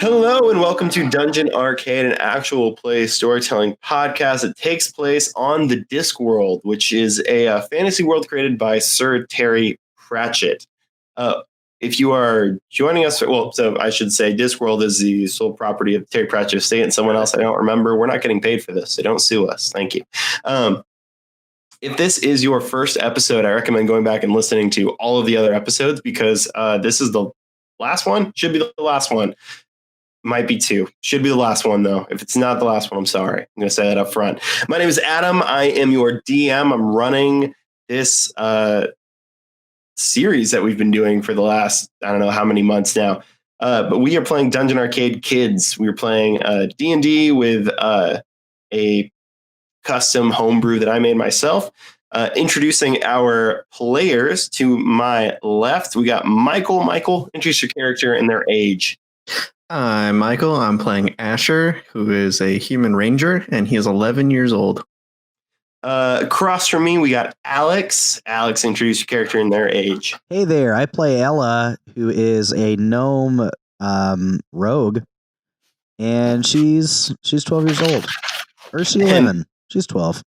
Hello and welcome to Dungeon Arcade, an actual play storytelling podcast that takes place on the Discworld, which is a fantasy world created by Sir Terry Pratchett. If you are joining us, so I should say Discworld is the sole property of Terry Pratchett Estate and someone else I don't remember. We're not getting paid for this, so don't sue us. Thank you. If this is your first episode, I recommend going back and listening to all of the other episodes because this is the last one. Should be the last one. Might be two. Should be the last one, though. If it's not the last one, I'm sorry. I'm going to say that up front. My name is Adam. I am your DM. I'm running this series that we've been doing for the last, I don't know how many months now. But we are playing Dungeon Arcade Kids. We are playing D&D with a custom homebrew that I made myself. Introducing our players to my left, we got Michael. Michael, introduce your character and their age. I'm Michael. I'm playing Asher, who is a human ranger, and he is 11 years old. Across from me, we got Alex. Alex, introduce your character and their age. Hey there, I play Ella, who is a gnome rogue, and she's 12 years old. Or is she 11? She's 12.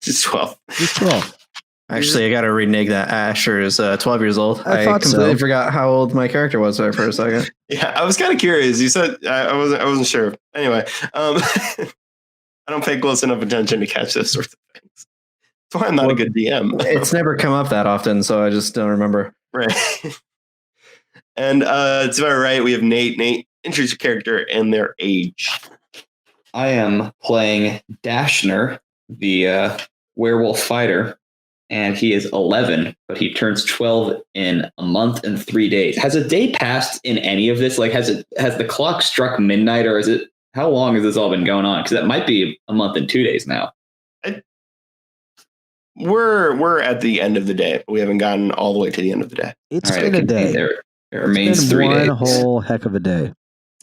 She's 12. She's 12. Actually, I got to renege that. Asher is 12 years old. I completely forgot how old my character was there for a second. Yeah, I was kind of curious. You said I wasn't sure. Anyway, I don't pay close enough attention to catch those sorts of things. That's why I'm not a good DM. It's never come up that often, so I just don't remember. Right. And to my right, we have Nate. Nate, introduce your character and their age. I am playing Dashner, the werewolf fighter, and he is 11, but he turns 12 in a month and 3 days. Has a day passed in any of this? Like, has the clock struck midnight, or is it? How long has this all been going on? Because that might be a month and 2 days now. We're at the end of the day. We haven't gotten all the way to the end of the day. It's been a day. It remains it's 3 been days. one whole heck of a day.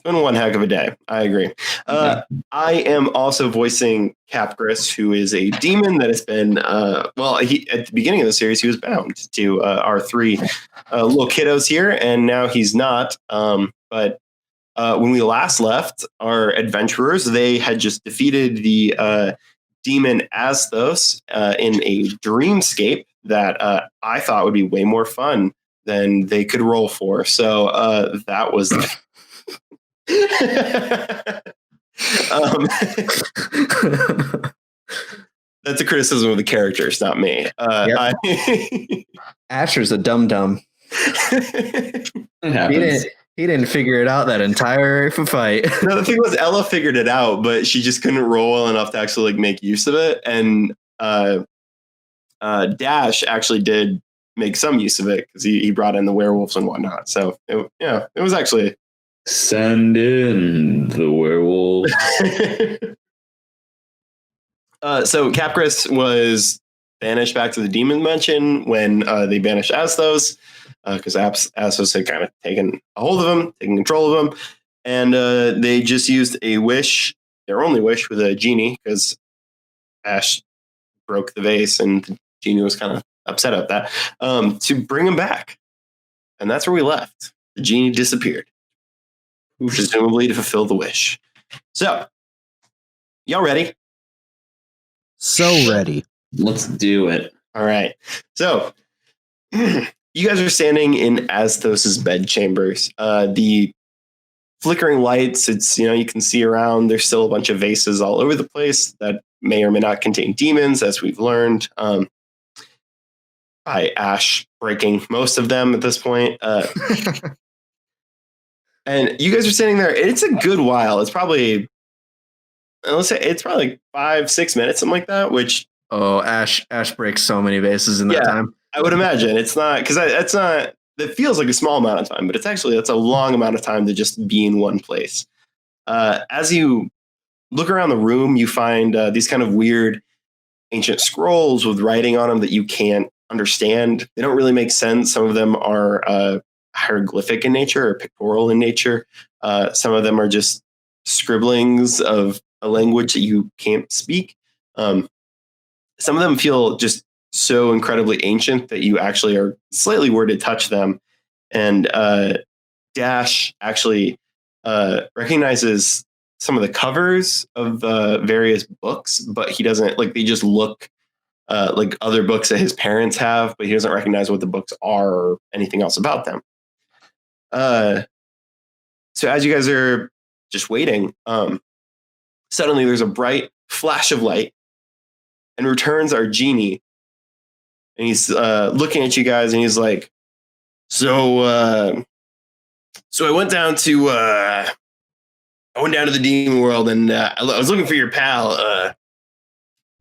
Been one heck of a day. I agree. I am also voicing Capgris, who is a demon that has been, at the beginning of the series, he was bound to our three little kiddos here, and now he's not. But when we last left, our adventurers, they had just defeated the demon Azthose in a dreamscape that I thought would be way more fun than they could roll for. So that was... That's a criticism of the characters, not me. Yep. Asher's a dum-dum. He didn't figure it out that entire fight. No, the thing was, Ella figured it out, but she just couldn't roll well enough to actually make use of it. And Dash actually did make some use of it because he brought in the werewolves and whatnot. So it was actually. Send in the werewolf. So Capgris was banished back to the demon mansion when they banished Azthose, because Azthose had kind of taken a hold of him, taken control of him, and they just used a wish, their only wish, with a genie, because Ash broke the vase and the genie was kind of upset at that, to bring him back. And that's where we left. The genie disappeared, presumably to fulfill the wish. So, y'all ready? So ready. Let's do it. All right. So, you guys are standing in Azthose's bed chambers. The flickering lights, you can see around. There's still a bunch of vases all over the place that may or may not contain demons, as we've learned by Ash breaking most of them at this point. And you guys are standing there. It's a good while. It's probably, let's say, it's probably like 5-6 minutes, something like that. Which Ash breaks so many vases in that time. I would imagine it's not, because it's not. It feels like a small amount of time, but that's a long amount of time to just be in one place. As you look around the room, you find these kind of weird ancient scrolls with writing on them that you can't understand. They don't really make sense. Some of them are hieroglyphic in nature or pictorial in nature. Some of them are just scribblings of a language that you can't speak. Some of them feel just so incredibly ancient that you actually are slightly worried to touch them. And Dash actually recognizes some of the covers of various books, but he doesn't like. They just look like other books that his parents have, but he doesn't recognize what the books are or anything else about them. So as you guys are just waiting, suddenly there's a bright flash of light, and returns our genie, and he's looking at you guys, and he's like, "So I went down to the demon world, and I was looking for your pal,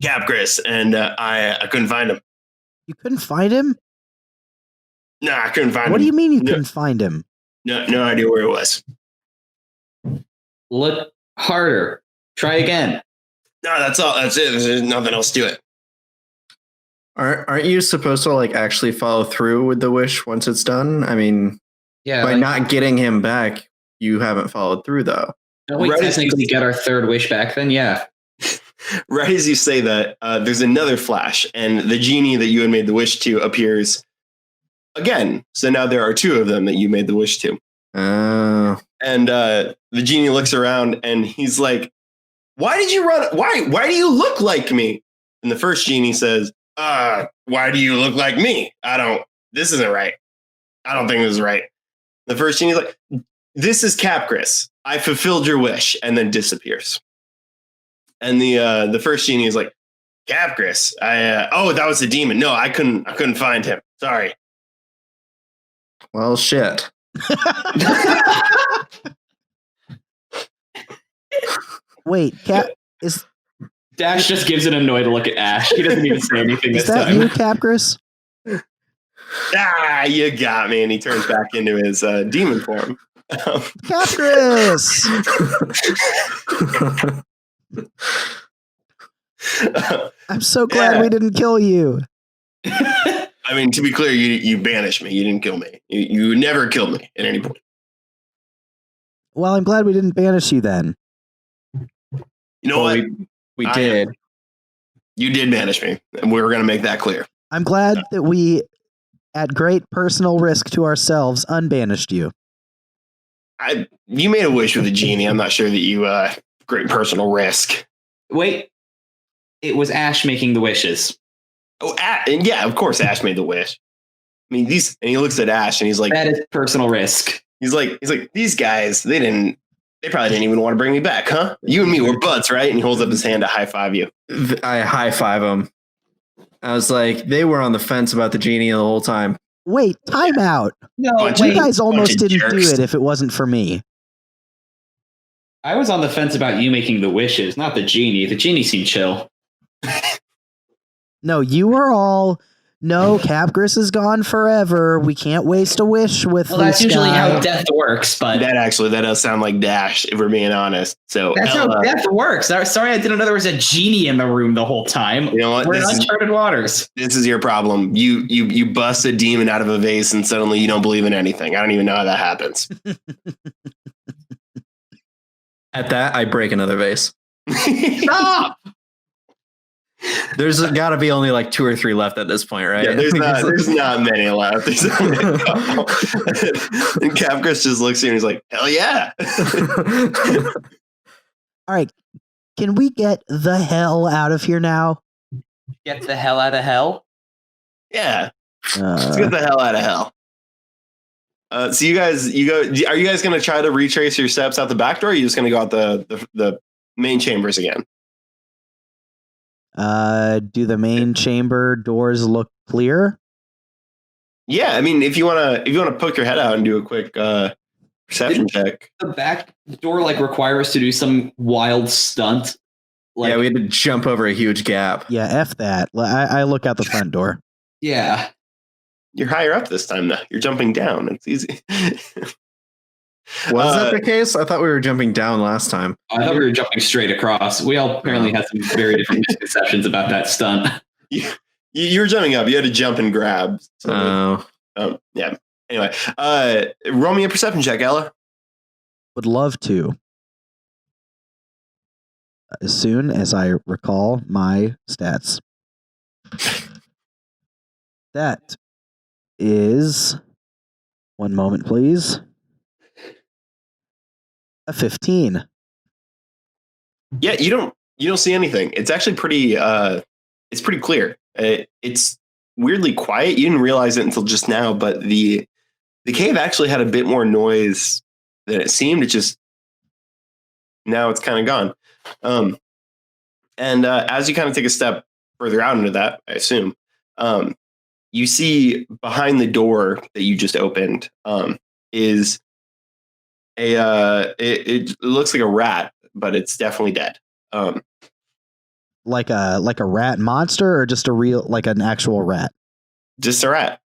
Capgris, and I couldn't find him. You couldn't find him? Nah, I couldn't find him. What do you mean you couldn't find him? No idea where it was. Look harder. Try again. No, that's all. That's it. There's nothing else to it. Aren't you supposed to like actually follow through with the wish once it's done? I mean, Yeah. by not getting him back, you haven't followed through though. Don't we Right. technically get our third wish back then? Yeah. Right as you say that, there's another flash, and the genie that you had made the wish to appears again. So now there are two of them that you made the wish to. Oh. And the genie looks around, and he's like, "Why did you run? Why do you look like me?" And the first genie says, "Why do you look like me? This isn't right. I don't think this is right." The first genie's like, "This is Capgris. I fulfilled your wish," and then disappears. And the first genie is like, "Capgris, that was the demon. No, I couldn't find him. Sorry." Well, shit. Wait, is Dash just gives an annoyed look at Ash. He doesn't even say anything this that time. you, Capgris? You got me. And he turns back into his demon form. Capgris! I'm so glad we didn't kill you. I mean, to be clear, you banished me. You didn't kill me. You never killed me at any point. Well, I'm glad we didn't banish you then. You know what? We did. You did banish me, and we were going to make that clear. I'm glad that we, at great personal risk to ourselves, unbanished you. You made a wish with a genie. I'm not sure that you great personal risk. Wait. It was Ash making the wishes. Oh, and yeah, of course, Ash made the wish. I mean, and he looks at Ash, and he's like, That is personal risk. he's like, these guys, they probably didn't even want to bring me back, huh? You and me were butts, right? And he holds up his hand to high five you. I high five him. I was like, they were on the fence about the genie the whole time. Wait, time out. No, You guys almost of didn't jerks. do it if it wasn't for me. I was on the fence about you making the wishes, not the genie. The genie seemed chill. No, you were all, no, Capgris is gone forever. We can't waste a wish with Well, that's this usually guy. how death works, but That does sound like Dash, if we're being honest. So that's how Ella, death works. Sorry, I didn't know there was a genie in the room the whole time. you know what? We're in uncharted waters. This is your problem. You bust a demon out of a vase, and suddenly you don't believe in anything. I don't even know how that happens. At that, I break another vase. Stop! There's got to be only like 2 or 3 left at this point, right? Yeah, there's not many left. There's only a couple. And Capgris just looks at you and he's like, "Hell yeah!" All right, can we get the hell out of here now? Get the hell out of hell. Yeah, let's get the hell out of hell. So you guys, are you guys going to try to retrace your steps out the back door? Or are you just going to go out the main chambers again? Do the main chamber doors look clear? Yeah, I mean, if you want to poke your head out and do a quick perception check. The back door require us to do some wild stunt. Yeah, we had to jump over a huge gap. Yeah, F that. I look out the front door. Yeah. You're higher up this time, though. You're jumping down. It's easy. Was that the case? I thought we were jumping down last time. I thought we were jumping straight across. We all apparently had some very different misconceptions about that stunt. You were jumping up. You had to jump and grab. So yeah. Anyway, roll me a perception check, Ella. Would love to. As soon as I recall my stats. That is... One moment, please. A 15. Yeah, you don't see anything. It's actually pretty it's pretty clear. It's weirdly quiet. You didn't realize it until just now, but the cave actually had a bit more noise than it seemed. It just now it's kind of gone. And as you kind of take a step further out into that, I assume, you see behind the door that you just opened is it looks like a rat, but it's definitely dead. Like a rat monster or just like an actual rat? Just a rat.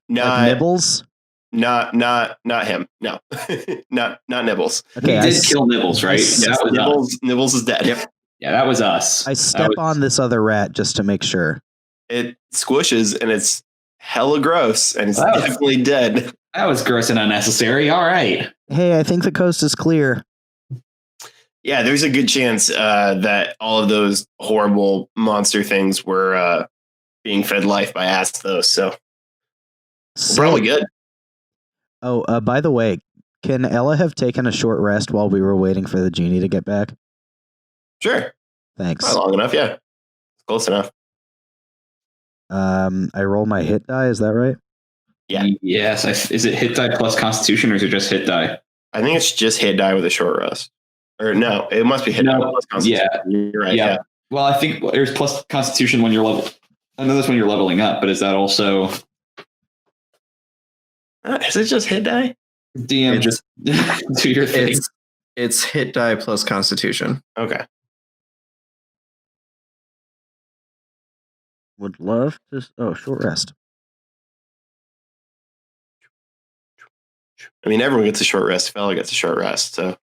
Like Nibbles? Not him. No, not Nibbles. Okay, we did kill Nibbles, right? Yes, that was Nibbles is dead. Yep. Yeah, that was us. I step on this other rat just to make sure. It squishes and it's hella gross and it's definitely dead. That was gross and unnecessary. All right. Hey, I think the coast is clear. Yeah, there's a good chance that all of those horrible monster things were being fed life by Azthose, so probably good. Oh, by the way, can Ella have taken a short rest while we were waiting for the genie to get back? Sure. Thanks. Not long enough, yeah. Close enough. I roll my hit die, is that right? Yeah. Yes. Is it hit die plus Constitution or is it just hit die? I think it's just hit die with a short rest. Or no, it must be hit die plus Constitution. Yeah. You're right. Yeah. Yeah. Well, I think there's plus Constitution when you're level. I know that's when you're leveling up, but is that also Is it just hit die? DM just do your thing? It's hit die plus Constitution. Okay. Would love to. Oh, short rest. I mean, everyone gets a short rest. Fella gets a short rest. So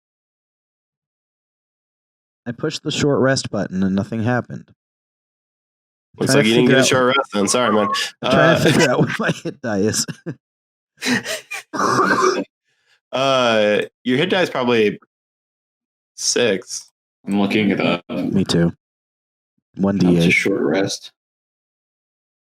I pushed the short rest button and nothing happened. looks like you didn't get a short rest then. Sorry, man. I'm trying to figure out what my hit die is. Your hit die is probably 6. I'm looking it up. Me too. It's a 1d8. short rest.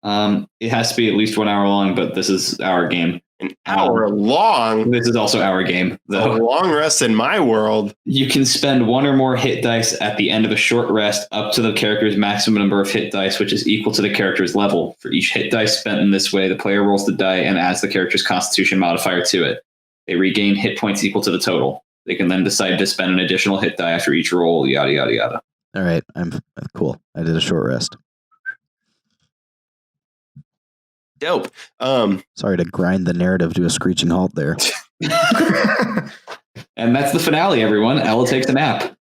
It has to be at least 1 hour long, but this is our game. An hour long? This is also our game, A though. long rest in my world. You can spend 1 or more hit dice at the end of a short rest up to the character's maximum number of hit dice, which is equal to the character's level. For each hit dice spent in this way, the player rolls the die and adds the character's Constitution modifier to it. They regain hit points equal to the total. They can then decide to spend an additional hit die after each roll, yada, yada, yada. All right, I'm cool. I did a short rest. Dope. Sorry to grind the narrative to a screeching halt there. And that's the finale, everyone. Ella takes a nap.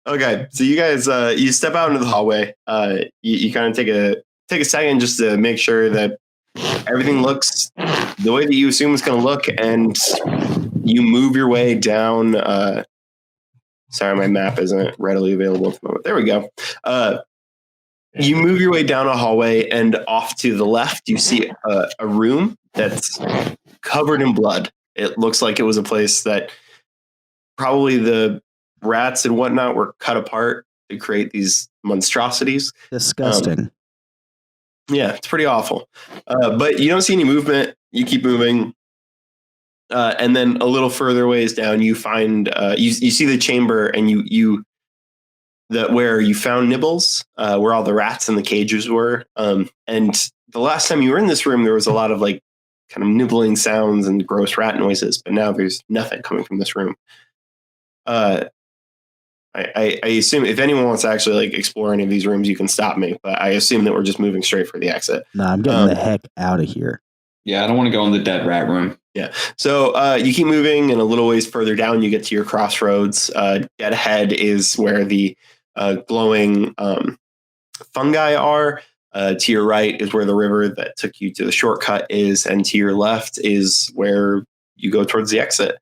Okay, so you guys, you step out into the hallway. You kind of take a second just to make sure that everything looks the way that you assume it's going to look, and you move your way down. Sorry, my map isn't readily available at the moment. There we go. You move your way down a hallway, and off to the left, you see a room that's covered in blood. It looks like it was a place that probably the rats and whatnot were cut apart to create these monstrosities. Disgusting. Yeah, it's pretty awful. But you don't see any movement. You keep moving. And then a little further ways down, you find you see the chamber, and where you found Nibbles, where all the rats in the cages were. And the last time you were in this room, there was a lot of like kind of nibbling sounds and gross rat noises. But now there's nothing coming from this room. I assume if anyone wants to actually like explore any of these rooms, you can stop me. But I assume that we're just moving straight for the exit. Nah, I'm getting the heck out of here. Yeah, I don't want to go in the dead rat room. Yeah. So you keep moving, and a little ways further down, you get to your crossroads. Dead ahead is where the glowing fungi are. To your right is where the river that took you to the shortcut is, and to your left is where you go towards the exit.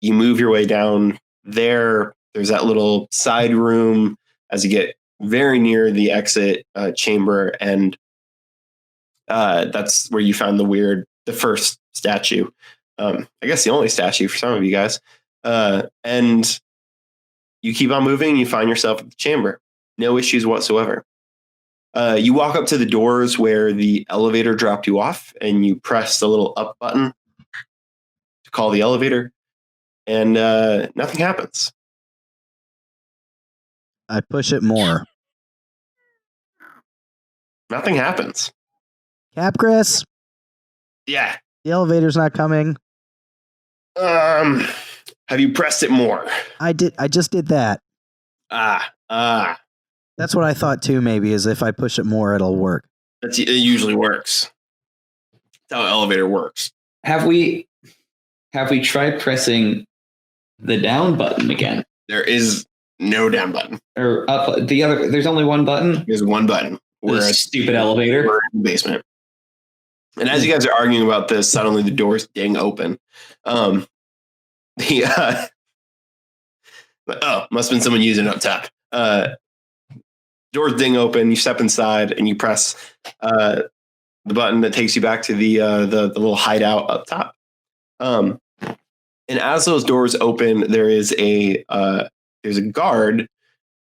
You move your way down there. There's that little side room as you get very near the exit chamber, and that's where you found the first statue. I guess the only statue for some of you guys. And you keep on moving, you find yourself at the chamber. No issues whatsoever. You walk up to the doors where the elevator dropped you off, and you press the little up button to call the elevator, and nothing happens. I push it more. Nothing happens. Capgris, Yeah. the elevator's not coming. Have you pressed it more? I just did that. That's what I thought too. Maybe is if I push it more, it'll work. It usually works. That's how an elevator works. Have we tried pressing the down button again? There is no down button. Or up the other? There's only one button. There's one button. We're a stupid elevator. We're in the basement. And as you guys are arguing about this, suddenly the doors ding open. Must have been someone using it up top. Doors ding open. You step inside and you press the button that takes you back to the little hideout up top. And as those doors open, there's a guard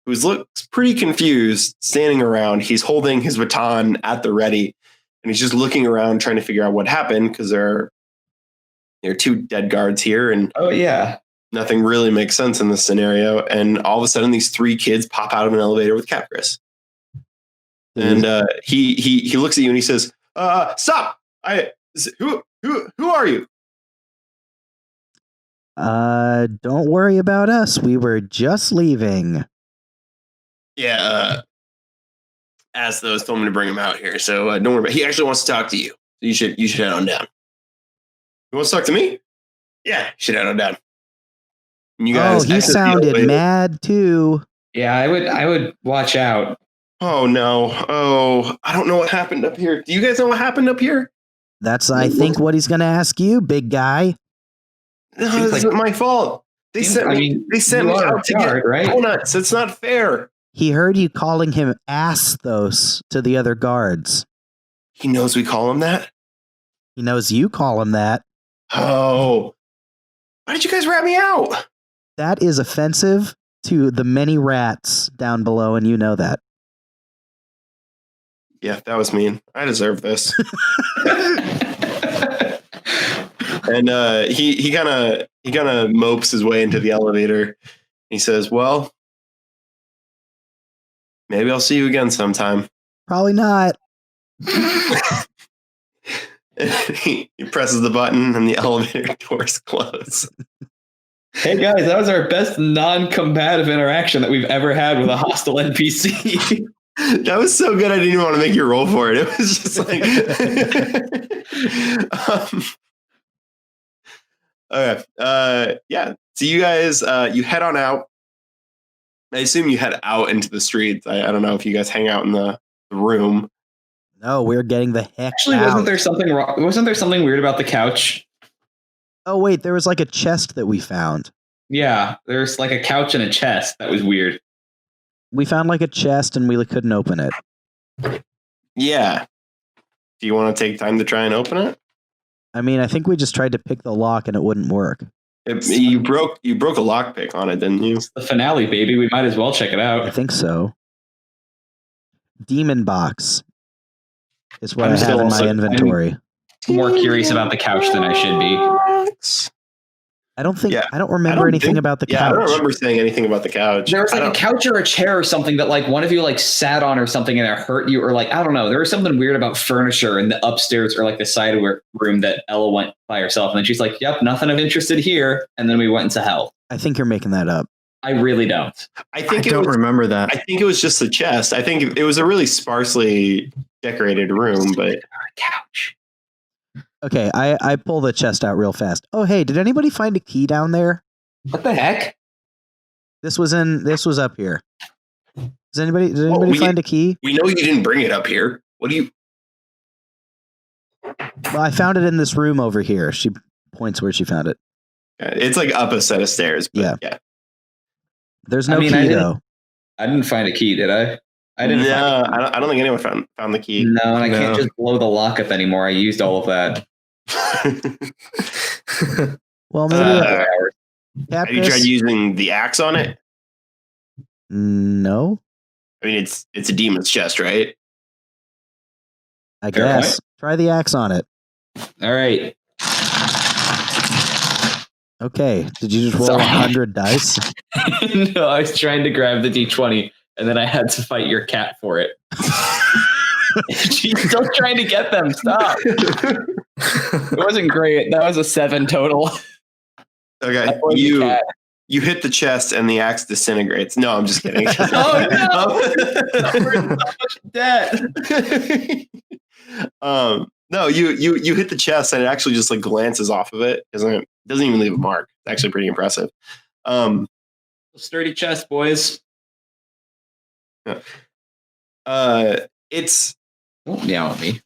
who looks pretty confused, standing around. He's holding his baton at the ready, and he's just looking around, trying to figure out what happened because there are two dead guards here, and nothing really makes sense in this scenario. And all of a sudden, these three kids pop out of an elevator with Capgris, and he looks at you and he says, "Stop! Who are you?" Don't worry about us. We were just leaving. Yeah, Azthose told me to bring him out here, so don't worry about it. He actually wants to talk to you. You should head on down. You want to talk to me? Yeah, you should head on down. And you guys he sounded mad too. Yeah, I would watch out. Oh no. Oh, I don't know what happened up here. Do you guys know what happened up here? That's, I think, what he's going to ask you, big guy. No, this isn't my fault. They sent me out to get donuts. It's not fair. He heard you calling him Azthose to the other guards. He knows we call him that? He knows you call him that. Oh. Why did you guys rat me out? That is offensive to the many rats down below, and you know that. Yeah, that was mean. I deserve this. And he kind of mopes his way into the elevator. He says, "Well, maybe I'll see you again sometime." Probably not. He presses the button and the elevator doors close. Hey guys, that was our best non-combative interaction that we've ever had with a hostile NPC. That was so good I didn't even want to make you roll for it. It was just like okay. Yeah. So you guys you head on out. I assume you head out into the streets. I don't know if you guys hang out in the room. No, we're getting the heck Actually, out. wasn't there something wrong? Wasn't there something weird about the couch? Oh, wait, there was like a chest that we found. Yeah, there's like a couch and a chest. That was weird. We found like a chest and we couldn't open it. Yeah. Do you want to take time to try and open it? I mean, I think we just tried to pick the lock and it wouldn't work. You broke a lockpick on it, didn't you? It's the finale, baby. We might as well check it out. I think so. Demon box is what I have in my inventory. I'm more curious about the couch than I should be. I don't think I don't remember anything about the couch. Yeah, I don't remember saying anything about the couch. There was like a couch or a chair or something that like one of you like sat on or something and it hurt you, or like I don't know. There was something weird about furniture in the upstairs or like the side room that Ella went by herself, and then she's like, "Yep, nothing of interest here." And then we went into hell. I think you're making that up. I really don't. I don't remember that. I think it was just the chest. I think it was a really sparsely decorated room, but a couch. Okay, I pull the chest out real fast. Oh, hey, did anybody find a key down there? What the heck? This was up here. Did anybody find a key? We know you didn't bring it up here. What do you? Well, I found it in this room over here. She points where she found it. It's like up a set of stairs. But yeah. There's no key though. I didn't find a key, did I? I didn't. No, I don't think anyone found the key. No, and I can't just blow the lock up anymore. I used all of that. Well, maybe. Have you tried using the axe on it? No. I mean, it's a demon's chest, right? I Fair guess. point. Try the axe on it. All right. Okay. Did you just roll Sorry. 100 dice? No, I was trying to grab the D20, and then I had to fight your cat for it. She's still trying to get them. Stop. It wasn't great. That was a 7 total. Okay, I blame the cat. you hit the chest and the axe disintegrates. No, I'm just kidding. Oh, no. Debt. No, you hit the chest and it actually just like glances off of it. Doesn't even leave a mark. It's actually pretty impressive. Sturdy chest, boys. It's Don't yell at me.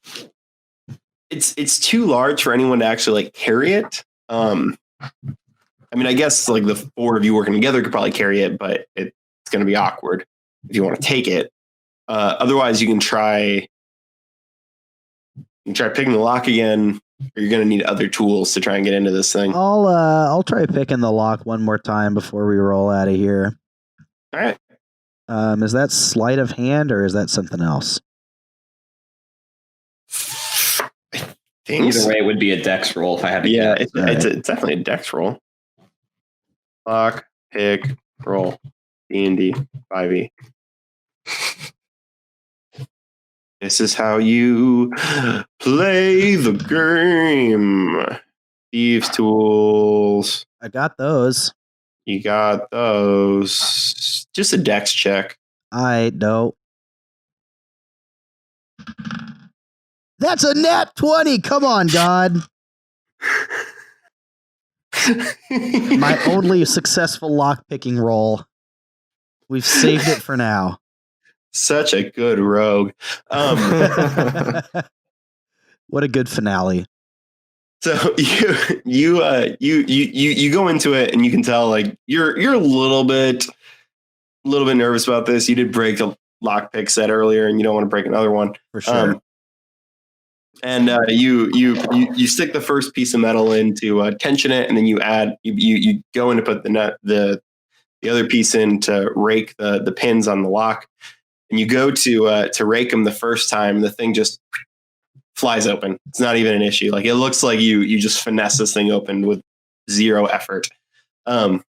it's too large for anyone to actually like carry it. I mean, I guess like the 4 of you working together could probably carry it, but it's going to be awkward if you want to take it. Otherwise, you can try picking the lock again, or you're going to need other tools to try and get into this thing. I'll try picking the lock one more time before we roll out of here. All right. Is that sleight of hand or is that something else? Either way, it would be a dex roll if I had to Yeah, guess. it's definitely a dex roll. Lock, pick, roll. D&D 5e. This is how you play the game. Thieves tools. I got those. You got those. Just a dex check. I know. That's a nat 20. Come on, God. My only successful lock picking roll. We've saved it for now. Such a good rogue. What a good finale. So you go into it and you can tell like you're a little bit nervous about this. You did break the lockpick set earlier, and you don't want to break another one For sure. And you stick the first piece of metal in to tension it, and then you go in to put the other piece in to rake the pins on the lock, and you go to rake them the first time. The thing just flies open. It's not even an issue. Like it looks like you just finesse this thing open with zero effort. And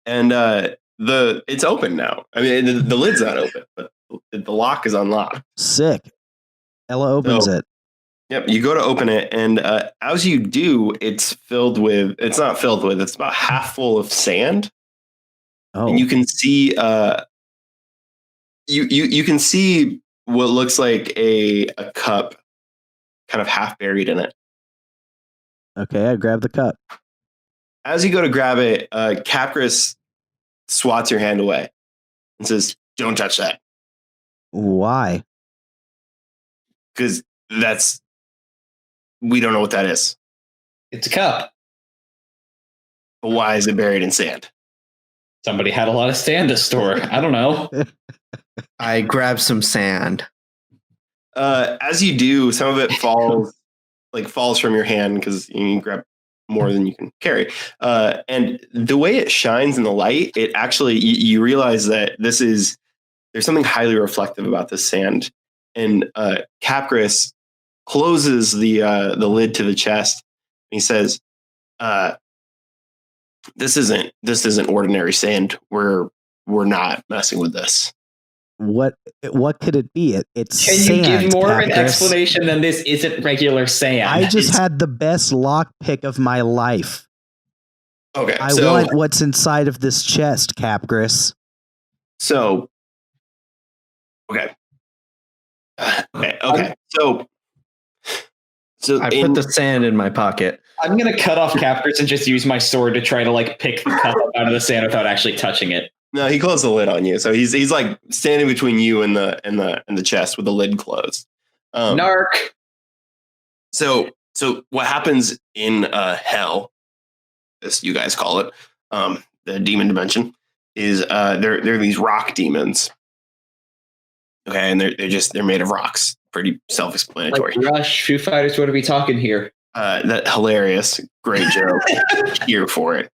it's open now. I mean, the lid's not open, but the lock is unlocked. Sick. Ella opens it. Yep, you go to open it, and as you do, it's about half full of sand. Oh. And you can see you can see what looks like a cup kind of half buried in it. Okay, I grab the cup. As you go to grab it, Capris swats your hand away and says, "Don't touch that." Why? Because we don't know what that is. It's a cup. But why is it buried in sand? Somebody had a lot of sand to store. I don't know. I grab some sand. As you do, some of it falls from your hand because you can grab more than you can carry. And the way it shines in the light, it actually you realize that there's something highly reflective about this sand. And Capris closes the lid to the chest. And he says, "This isn't ordinary sand. We're not messing with this." What could it be? It's Can sand, you give more of an Capris. explanation than this isn't regular sand? I just had the best lock pick of my life. Okay, I want what's inside of this chest, Capris. So, okay. So I put the sand in my pocket. I'm going to cut off Capris and just use my sword to try to like pick the cup up out of the sand without actually touching it. No, he closed the lid on you, so he's like standing between you and the chest with the lid closed. Narc. So what happens in hell, as you guys call it, the demon dimension, is they're these rock demons. Okay, and they're made of rocks. Pretty self-explanatory. Like Rush, Foo Fighters, what are we talking here? That hilarious, great joke. Here for it.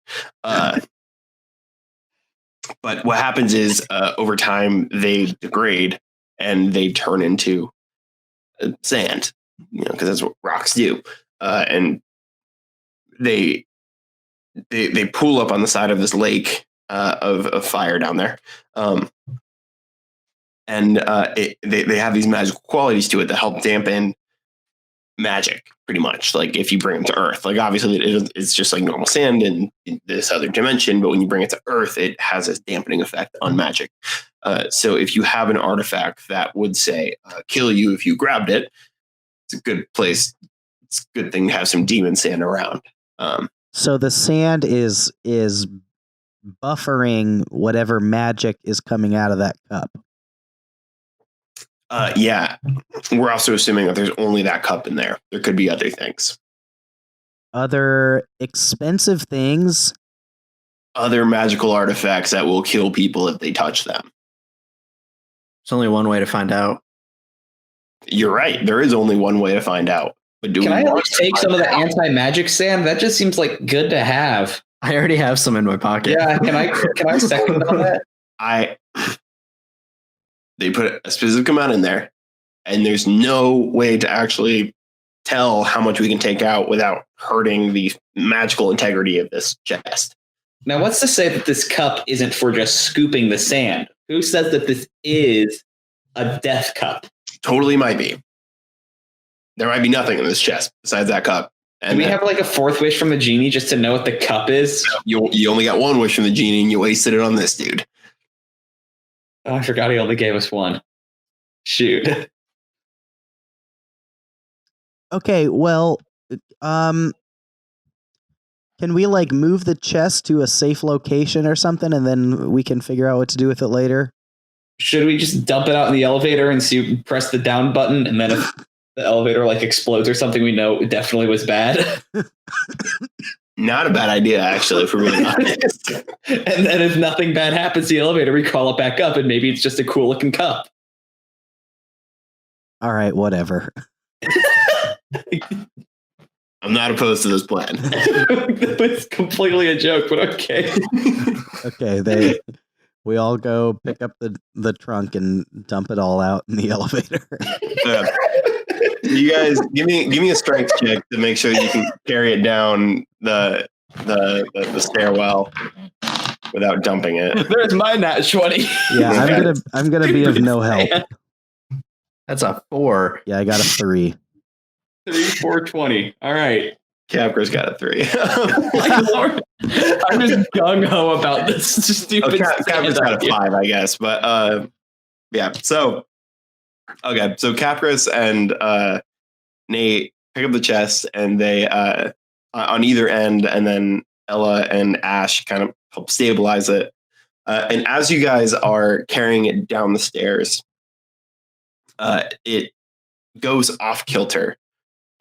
But what happens is over time they degrade and they turn into sand, because that's what rocks do. And they pool up on the side of this lake of fire down there. And they have these magical qualities to it that help dampen magic, pretty much. Like if you bring them to Earth, like obviously it's just like normal sand in this other dimension, but when you bring it to Earth, it has a dampening effect on magic. So if you have an artifact that would say kill you if you grabbed it, it's a good place. It's a good thing to have some demon sand around. So the sand is buffering whatever magic is coming out of that cup. Yeah, we're also assuming that there's only that cup in there. There could be other things. Other expensive things. Other magical artifacts that will kill people if they touch them. There's only one way to find out. You're right. There is only one way to find out. But Can I at least take some of the anti-magic sand? That just seems like good to have. I already have some in my pocket. Yeah, can I second on that? They put a specific amount in there, and there's no way to actually tell how much we can take out without hurting the magical integrity of this chest. Now, what's to say that this cup isn't for just scooping the sand? Who says that this is a death cup? Totally might be. There might be nothing in this chest besides that cup. And do we have like a fourth wish from the genie just to know what the cup is? You only got one wish from the genie, and you wasted it on this dude. Oh, I forgot he only gave us one. Shoot. Okay, well, can we like move the chest to a safe location or something, and then we can figure out what to do with it later? Should we just dump it out in the elevator and see, press the down button, and then if the elevator like explodes or something, we know it definitely was bad? Not a bad idea, actually, for being honest. And then if nothing bad happens to the elevator, we call it back up, and maybe it's just a cool looking cup. All right, whatever. I'm not opposed to this plan. It's completely a joke, but okay. Okay, we all go pick up the trunk and dump it all out in the elevator. You guys, give me a strength check to make sure you can carry it down the stairwell without dumping it. There's my nat 20. Yeah, I'm gonna be of no help. That's a 4. Yeah, I got a 3. 3, 4, 20. All right. Capker's got a 3. My Lord. I'm just gung-ho about this stupid Capker's got a 5, I guess. But yeah, so okay, so Capris and Nate pick up the chest, and they on either end, and then Ella and Ash kind of help stabilize it. And as you guys are carrying it down the stairs, it goes off kilter.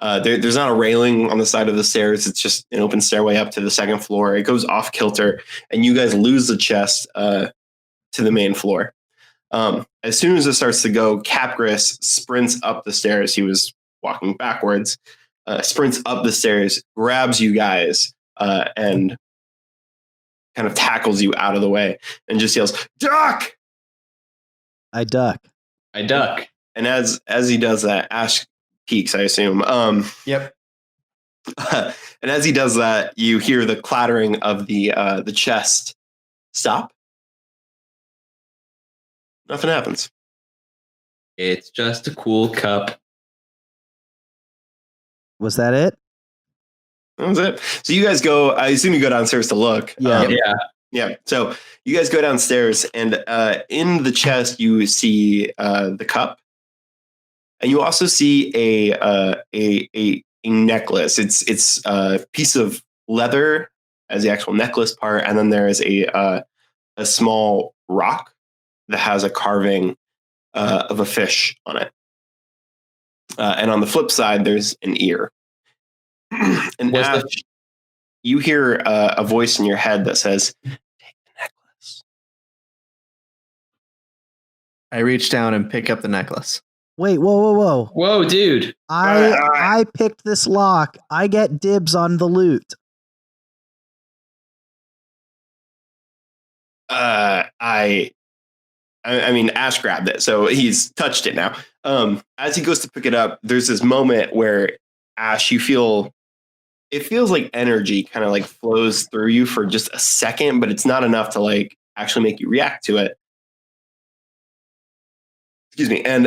There's not a railing on the side of the stairs. It's just an open stairway up to the second floor. It goes off kilter, and you guys lose the chest to the main floor. As soon as it starts to go, Capgris sprints up the stairs. He was walking backwards, sprints up the stairs, grabs you guys, and kind of tackles you out of the way and just yells, "Duck!" I duck. I duck. And as he does that, Ash peeks, I assume. Yep. And as he does that, you hear the clattering of the chest stop. Nothing happens. It's just a cool cup. Was that it? That was it. So you guys go, I assume you go downstairs to look. Yeah. Yeah. So you guys go downstairs, and in the chest, you see the cup. And you also see a necklace. It's a piece of leather as the actual necklace part, and then there is a small rock that has a carving of a fish on it. And on the flip side, there's an ear. And Ash, you hear a voice in your head that says, "Take the necklace." I reach down and pick up the necklace. Wait, whoa. Whoa, dude. I picked this lock. I get dibs on the loot. I I mean, Ash grabbed it, so he's touched it now. As he goes to pick it up, there's this moment where Ash, you feel it feels like energy kind of like flows through you for just a second, but it's not enough to like actually make you react to it. Excuse me, and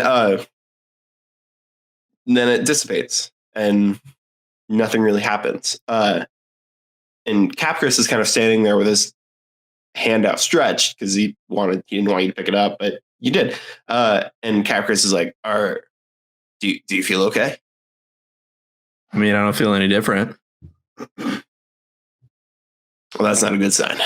then it dissipates, and nothing really happens. And Capris is kind of standing there with his hand outstretched because he didn't want you to pick it up, but you did. And Capris is like, do you feel okay? I mean, I don't feel any different. Well, that's not a good sign.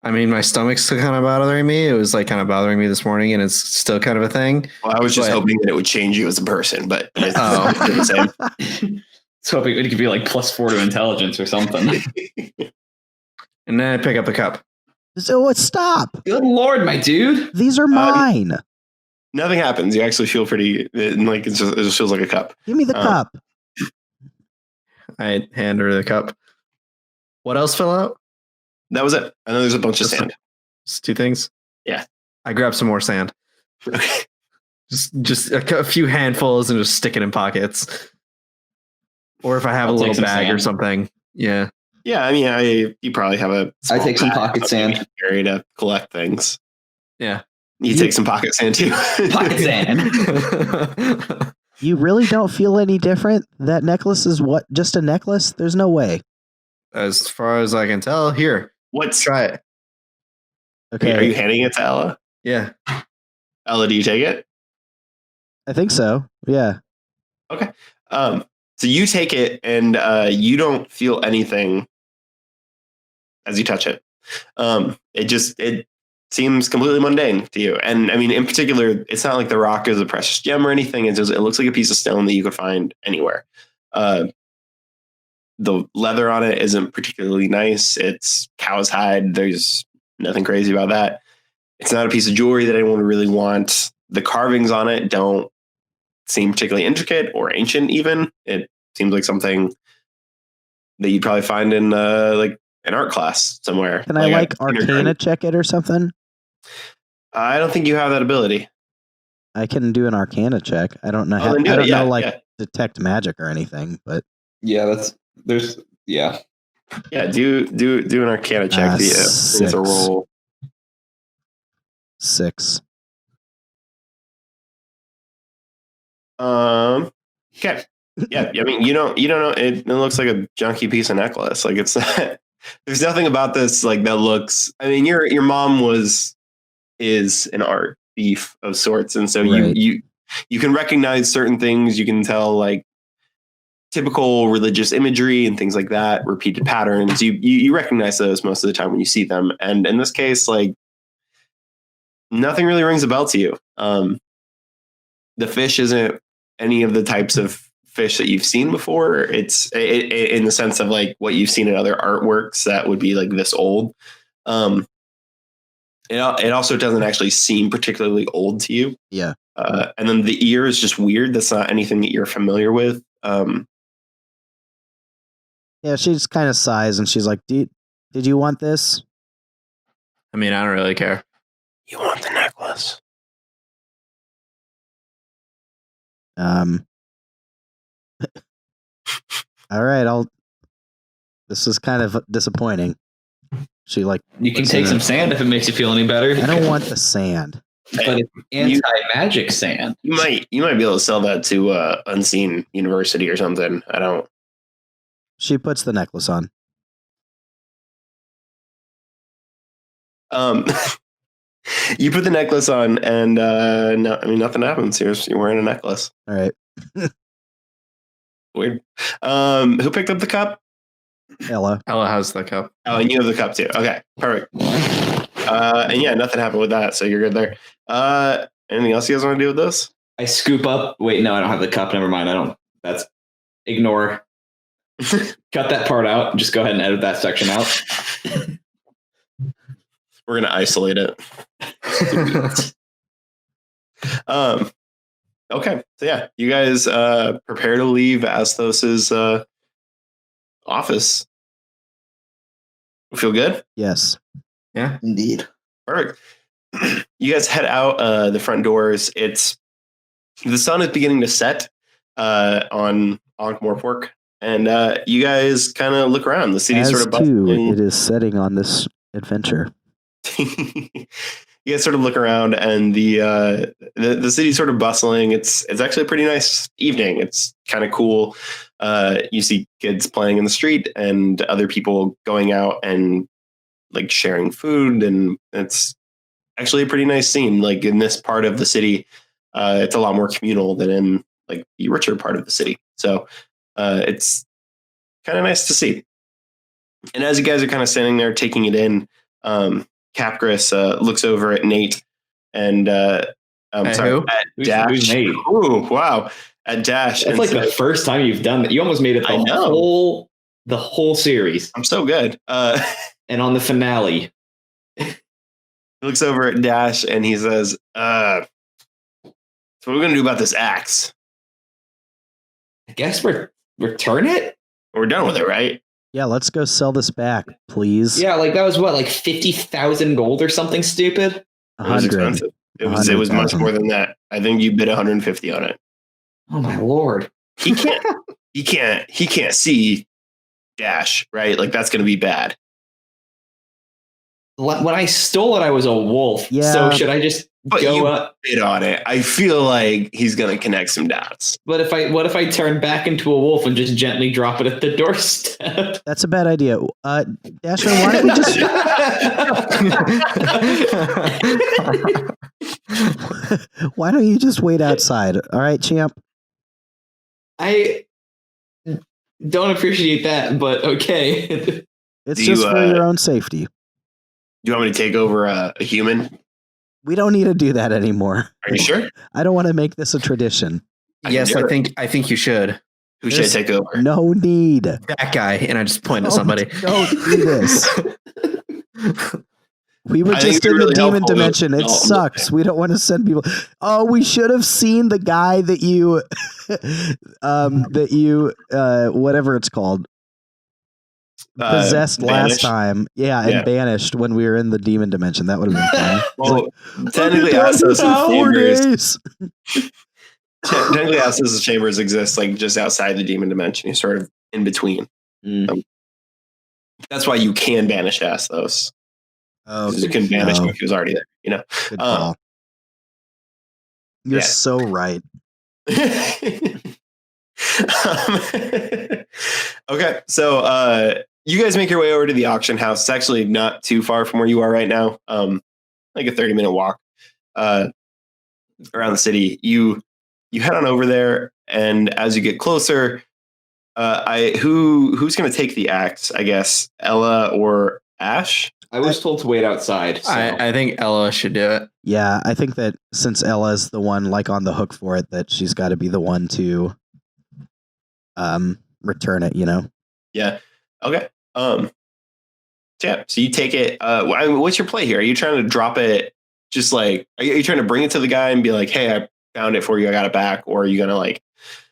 I mean, my stomach's still kind of bothering me. It was like kind of bothering me this morning, and it's still kind of a thing. Well, I was just hoping that it would change you as a person, but it's the same. So hoping it could be like +4 to intelligence or something. And then I pick up the cup. So stop. Good Lord, my dude. These are mine. Nothing happens. You actually feel pretty like it just feels like a cup. Give me the cup. I hand her the cup. What else fell out? That was it. And then there's a bunch of sand. Just 2 things? Yeah. I grab some more sand. Okay. Just a few handfuls and just stick it in pockets. Or if I have I'll a take little some bag or sand. something. Yeah. Yeah, I mean, you probably have a. I take some bag pocket sand. Carry to collect things. Yeah. You take some pocket sand too. Pocket sand. You really don't feel any different? That necklace is what? Just a necklace? There's no way. As far as I can tell, here. Try it. Okay. Are you handing it to Ella? Yeah. Ella, do you take it? I think so. Yeah. Okay. So you take it and you don't feel anything as you touch it. It seems completely mundane to you. And I mean, in particular, it's not like the rock is a precious gem or anything. It looks like a piece of stone that you could find anywhere. The leather on it isn't particularly nice. It's cow's hide. There's nothing crazy about that. It's not a piece of jewelry that anyone would really want. The carvings on it don't seem particularly intricate or ancient even. It seems like something that you'd probably find in like an art class somewhere. Can I like Arcana check it or something? I don't think you have that ability. I can do an Arcana check. I don't know how. Then do I it, don't know yeah. detect magic or anything, but Yeah, Yeah, do an Arcana check. It's a roll. 6. Okay. Yeah, I mean, you don't know. It looks like a junky piece of necklace. Like it's not. There's nothing about this like that looks. I mean, your mom is an art thief of sorts, and so Right. you can recognize certain things. You can tell like typical religious imagery and things like that, repeated patterns. You recognize those most of the time when you see them, and in this case, like nothing really rings a bell to you. The fish isn't any of the types of fish that you've seen before. It's in the sense of like what you've seen in other artworks that would be like this old. It also doesn't actually seem particularly old to you. Yeah. And then the ear is just weird. That's not anything that you're familiar with. Yeah, she just kind of sighs and she's like, did you want this? I mean, I don't really care. You want the necklace? All right, this is kind of disappointing. She like you can take some sand if it makes you feel any better. I don't want the sand. But it's anti-magic sand. You might be able to sell that to Unseen University or something. I don't. She puts the necklace on. You put the necklace on, and no, I mean nothing happens. You're wearing a necklace. All right. Weird. Who picked up the cup? Ella. Ella has the cup. Oh, and you have the cup too. Okay, perfect. And yeah, nothing happened with that, so you're good there. Anything else you guys want to do with this? I scoop up. Wait, no, I don't have the cup. Never mind. I don't. That's ignore. Cut that part out. Just go ahead and edit that section out. We're gonna isolate it. Okay, so yeah, you guys prepare to leave Azthose' office. Feel good? Yes. Yeah. Indeed. Perfect. you guys head out the front doors. The sun is beginning to set on Ankh-Morpork, and you guys kind of look around. The city's As sort of too, bustling. it is setting on this adventure. You guys sort of look around, and the city's sort of bustling. It's actually a pretty nice evening. It's kind of cool. You see kids playing in the street, and other people going out and like sharing food, and it's actually a pretty nice scene. Like in this part of the city, it's a lot more communal than in like the richer part of the city. So it's kind of nice to see. And as you guys are kind of standing there taking it in, Capgris looks over at Nate and Hey, who? at Who's Dash. Nate? Ooh, wow. At Dash. That's and like the says, first time you've done that. You almost made it I know. the whole series. I'm so good. And on the finale, He looks over at Dash and he says, so what are we going to do about this axe? I guess return it? We're done with it, right? Yeah, let's go sell this back, please. Yeah, like that was what, like 50,000 gold or something stupid? It was 100. expensive. It was much 100,000. more than that. I think you bid 150 on it. Oh my lord. He can't see Dash, right? Like that's going to be bad. When I stole it, I was a wolf. Yeah. So should I just But go you up? bid on it. I feel like he's going to connect some dots. What if I turn back into a wolf and just gently drop it at the doorstep? That's a bad idea. Dasher, why don't we just why don't you just wait outside? All right, champ. I don't appreciate that, but okay. It's Do just you, for your own safety. Do you want me to take over a human? We don't need to do that anymore. Are you sure? I don't want to make this a tradition. Yes, I think you should. Who should I take over? No need. That guy, and I just point at somebody. Don't do this. We were I think just it'd in be the really demon helpful dimension. It No. sucks. We don't want to send people. Oh, we should have seen the guy that you, whatever it's called, possessed last banished? time. Yeah, and Yeah. banished when we were in the demon dimension. That would have been fun. Well, technically, I've been Azthose down for 4 chambers. days. Technically, Azthose chambers exist like just outside the demon dimension. You're sort of in between. That's why you can banish Azthose. Oh, You can banish no. him if he was already there. You know. Good call. You're yeah. so right. Okay, so you guys make your way over to the auction house. It's actually not too far from where you are right now. Like a 30-minute walk around the city. You head on over there, and as you get closer, who's going to take the axe? I guess Ella or Ash. I was told to wait outside. So. I think Ella should do it. Yeah, I think that since Ella's the one like on the hook for it, that she's got to be the one to return it, you know? Yeah. Okay. Yeah. So you take it. What's your play here? Are you trying to drop it? Just like, are you trying to bring it to the guy and be like, "Hey, I found it for you. I got it back," or are you gonna like?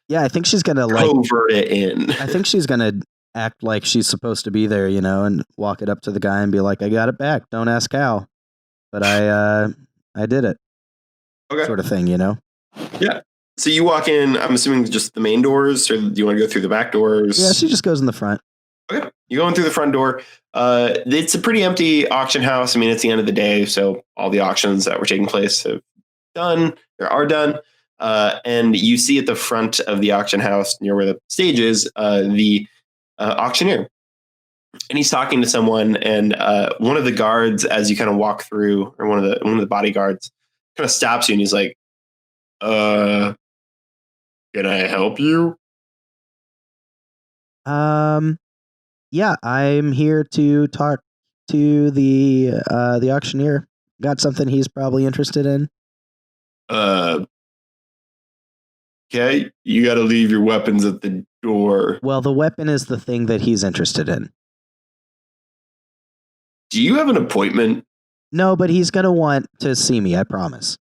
Yeah, I think she's gonna like covert it in. I think she's gonna act like she's supposed to be there, you know, and walk it up to the guy and be like, "I got it back. Don't ask how, but I did it." Okay. Sort of thing, you know? Yeah. So you walk in. I'm assuming just the main doors, or do you want to go through the back doors? Yeah, she just goes in the front. Okay. You go in through the front door. It's a pretty empty auction house. I mean, it's the end of the day, so all the auctions that were taking place are done. And you see at the front of the auction house, near where the stage is, the auctioneer. And he's talking to someone, and one of the guards, as you kind of walk through, or one of the bodyguards, kind of stops you, and he's like, "Can I help you?" Yeah, I'm here to talk to the auctioneer. Got something he's probably interested in. Okay, you got to leave your weapons at the door. Well, the weapon is the thing that he's interested in. Do you have an appointment? No, but he's gonna want to see me, I promise.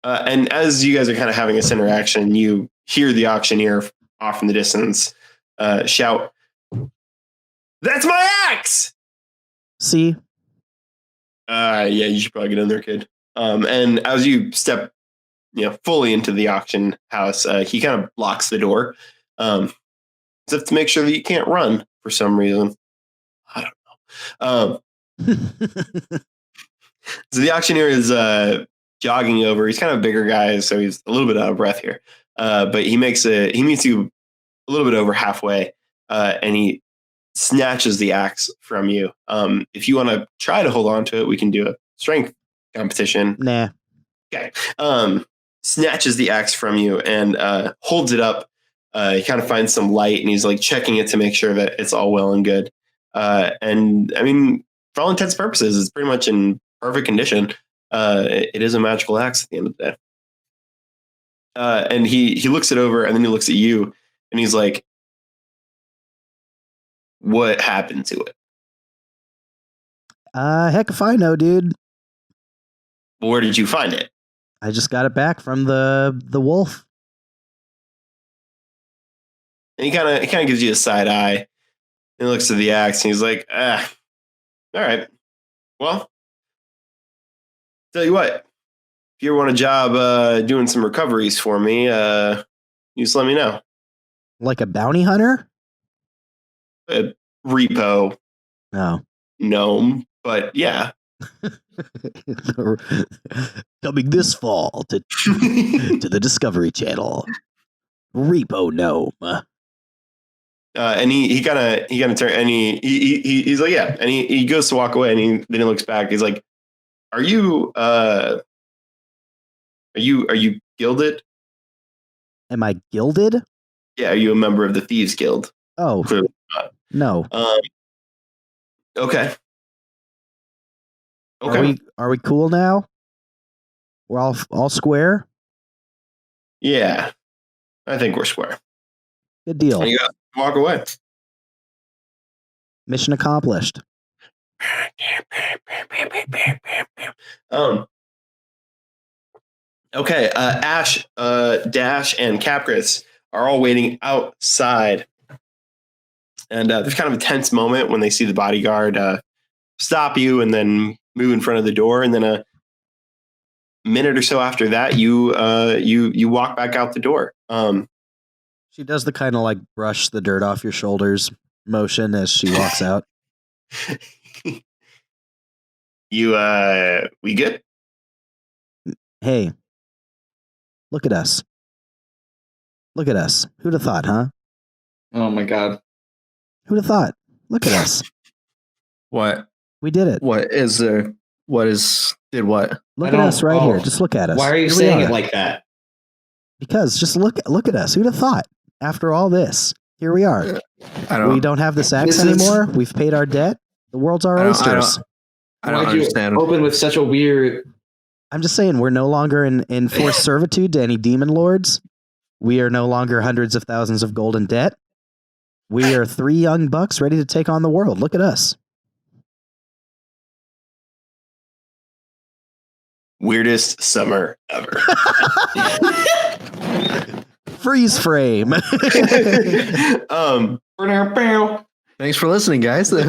And as you guys are kind of having this interaction, you hear the auctioneer off in the distance shout, "That's my axe!" See? Yeah, you should probably get in there, kid. And as you step, fully into the auction house, he kind of locks the door, as if to make sure that you can't run for some reason. I don't know. So the auctioneer is jogging over. He's kind of a bigger guy, so he's a little bit out of breath here. But he meets you a little bit over halfway, and he snatches the axe from you. If you want to try to hold on to it, we can do a strength competition. Nah. Okay. Snatches the axe from you and holds it up. He kind of finds some light, and he's like checking it to make sure that it's all well and good. And I mean, for all intents and purposes, it's pretty much in perfect condition. It is a magical axe at the end of the day. And he looks it over, and then he looks at you, and he's like, "What happened to it?" Heck if I know, dude. Where did you find it? I just got it back from the wolf. And he kind of gives you a side eye. He looks at the axe, and he's like, all right. Well, tell you what, if you ever want a job doing some recoveries for me, you just let me know. Like a bounty hunter? Repo. No. Gnome. But yeah. Coming this fall to the Discovery Channel. Repo Gnome. And he kind of turn, and he's like, yeah, and he goes to walk away, and then he looks back. He's like, are you gilded? Am I gilded? Yeah, are you a member of the Thieves Guild? Oh, clearly not. No. Okay. Okay. Are we cool now? We're all square? Yeah, I think we're square. Good deal. And you guys walk away. Mission accomplished. Okay, Ash, Dash, and Capris are all waiting outside. And there's kind of a tense moment when they see the bodyguard stop you and then move in front of the door. And then a minute or so after that, you walk back out the door. She does the kind of like brush the dirt off your shoulders motion as she walks out. We good? Hey, look at us. Look at us. Who'd have thought, huh? Oh my god. Who'd have thought? Look at us. What? We did it. What is there? What is did what? Look at us right here. Just look at us. Why are you Here we saying are. it like that? Because just look at us. Who'd have thought? After all this, here we are. We don't have this axe anymore. We've paid our debt. The world's our oysters. I don't Why'd you understand. open with such a weird. I'm just saying we're no longer in forced servitude to any demon lords. We are no longer hundreds of thousands of gold in debt. We are 3 young bucks ready to take on the world. Look at us. Weirdest summer ever. Freeze frame. Thanks for listening, guys. So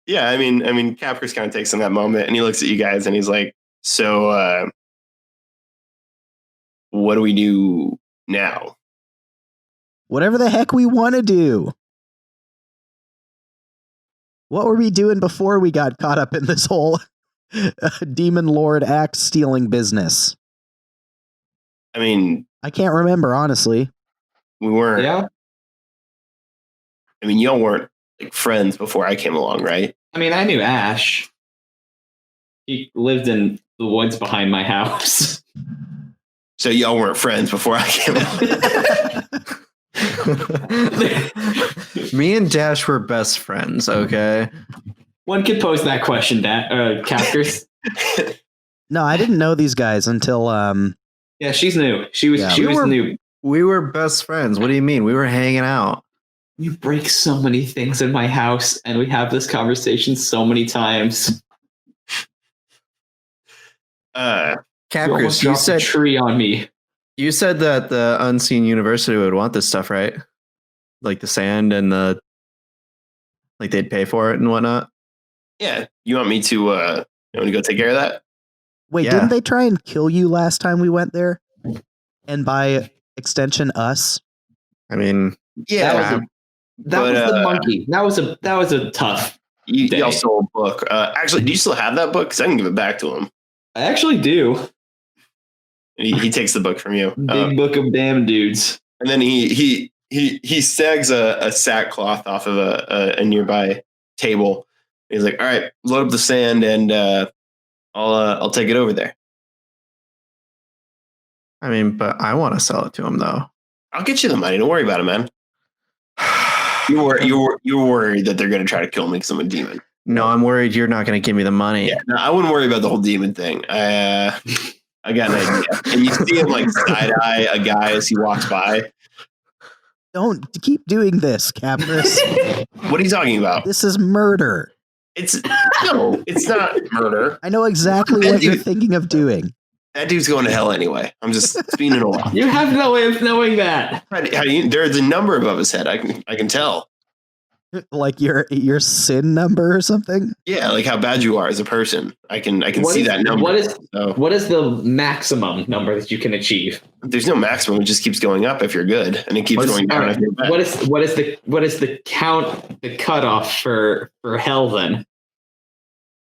yeah, I mean, Capris kind of takes in that moment, and he looks at you guys, and he's like, "So, what do we do now?" Whatever the heck we want to do. What were we doing before we got caught up in this whole demon lord axe stealing business? I mean, I can't remember, honestly. we weren't. Yeah. I mean, y'all weren't like friends before I came along, right? I mean, I knew Ash. He lived in the woods behind my house. So y'all weren't friends before I came along. Me and Dash were best friends, okay? One could pose that question, Captors. No, I didn't know these guys until Yeah, she's new. She was new. We were best friends. What do you mean? We were hanging out. You break so many things in my house, and we have this conversation so many times. Capris, you dropped a said tree on me. you said that the Unseen University would want this stuff, right? Like the sand and the like they'd pay for it and whatnot. Yeah, you want me to you want to go take care of that? Wait, Yeah. didn't they try and kill you last time we went there? And by extension, us? I mean, Yeah, That was but, the monkey. That was a tough you day. also stole a book. Actually, do you still have that book? Because I can give it back to him. I actually do. He takes the book from you. Big book of damn dudes. And then he sags a sackcloth off of a nearby table. He's like, "All right, load up the sand, and I'll take it over there. I mean, but I want to sell it to him though. I'll get you the money. Don't worry about it, man. You're worried that they're going to try to kill me because I'm a demon. No, I'm worried you're not going to give me the money. Yeah, no, I wouldn't worry about the whole demon thing. I got an idea. And you see him like side eye a guy as he walks by. Don't keep doing this, Capris. What are you talking about? This is murder. It's not murder. I know exactly what you're thinking of doing. That dude's going to hell anyway. I'm just spinning a lot. You have no way of knowing that. There's a number above his head. I can tell. Like your sin number or something? Yeah, like how bad you are as a person. I can What see is- that number. What is the maximum number that you can achieve? There's no maximum. It just keeps going up if you're good, and it keeps going down if you're bad. What is the count, the cutoff for hell then?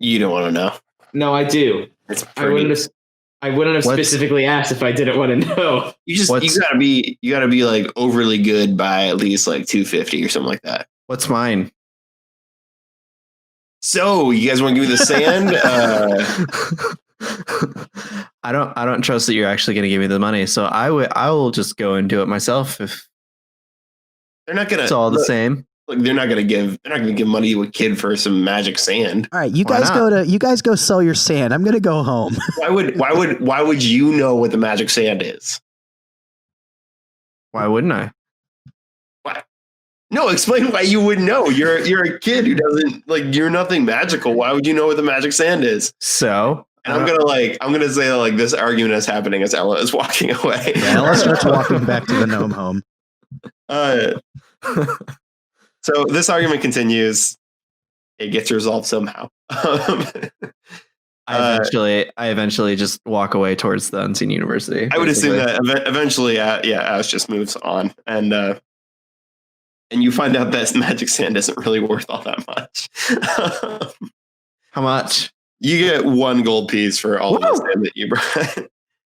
You don't want to know. No, I do. It's I wouldn't have What's- specifically asked if I didn't want to know. You gotta be like overly good by at least like 250 or something like that. What's mine? So you guys want to give me the sand? I don't trust that you're actually going to give me the money. So I will just go and do it myself if They're not gonna. it's all the same. Like they're not gonna give money to a kid for some magic sand. All right, you Why guys go sell your sand. I'm gonna go home. Why would you know what the magic sand is? Why wouldn't I? No, explain why you wouldn't know. You're a kid who doesn't like. You're nothing magical. Why would you know what the magic sand is? So And I'm gonna say that like this argument is happening as Ella is walking away. Yeah, Ella starts walking back to the gnome home. So this argument continues. It gets resolved somehow. I eventually just walk away towards the Unseen University. I would assume basically. that eventually, Ash just moves on, and you find out that magic sand isn't really worth all that much. How much? You get 1 gold piece for all of the sand that you brought.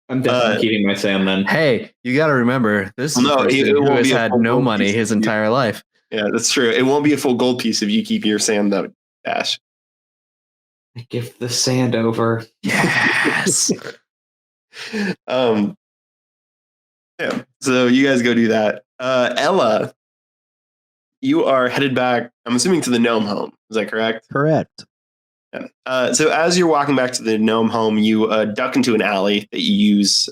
I'm definitely keeping my sand then. Hey, you got to remember this is No, a person it who won't has be a had full no gold money piece. his entire life. Yeah, that's true. It won't be a full gold piece if you keep your sand though, Ash. I give the sand over. Yes. Yeah. So you guys go do that. Ella, you are headed back, I'm assuming, to the gnome home. Is that correct? Correct. Yeah. So as you're walking back to the gnome home, you duck into an alley that you use,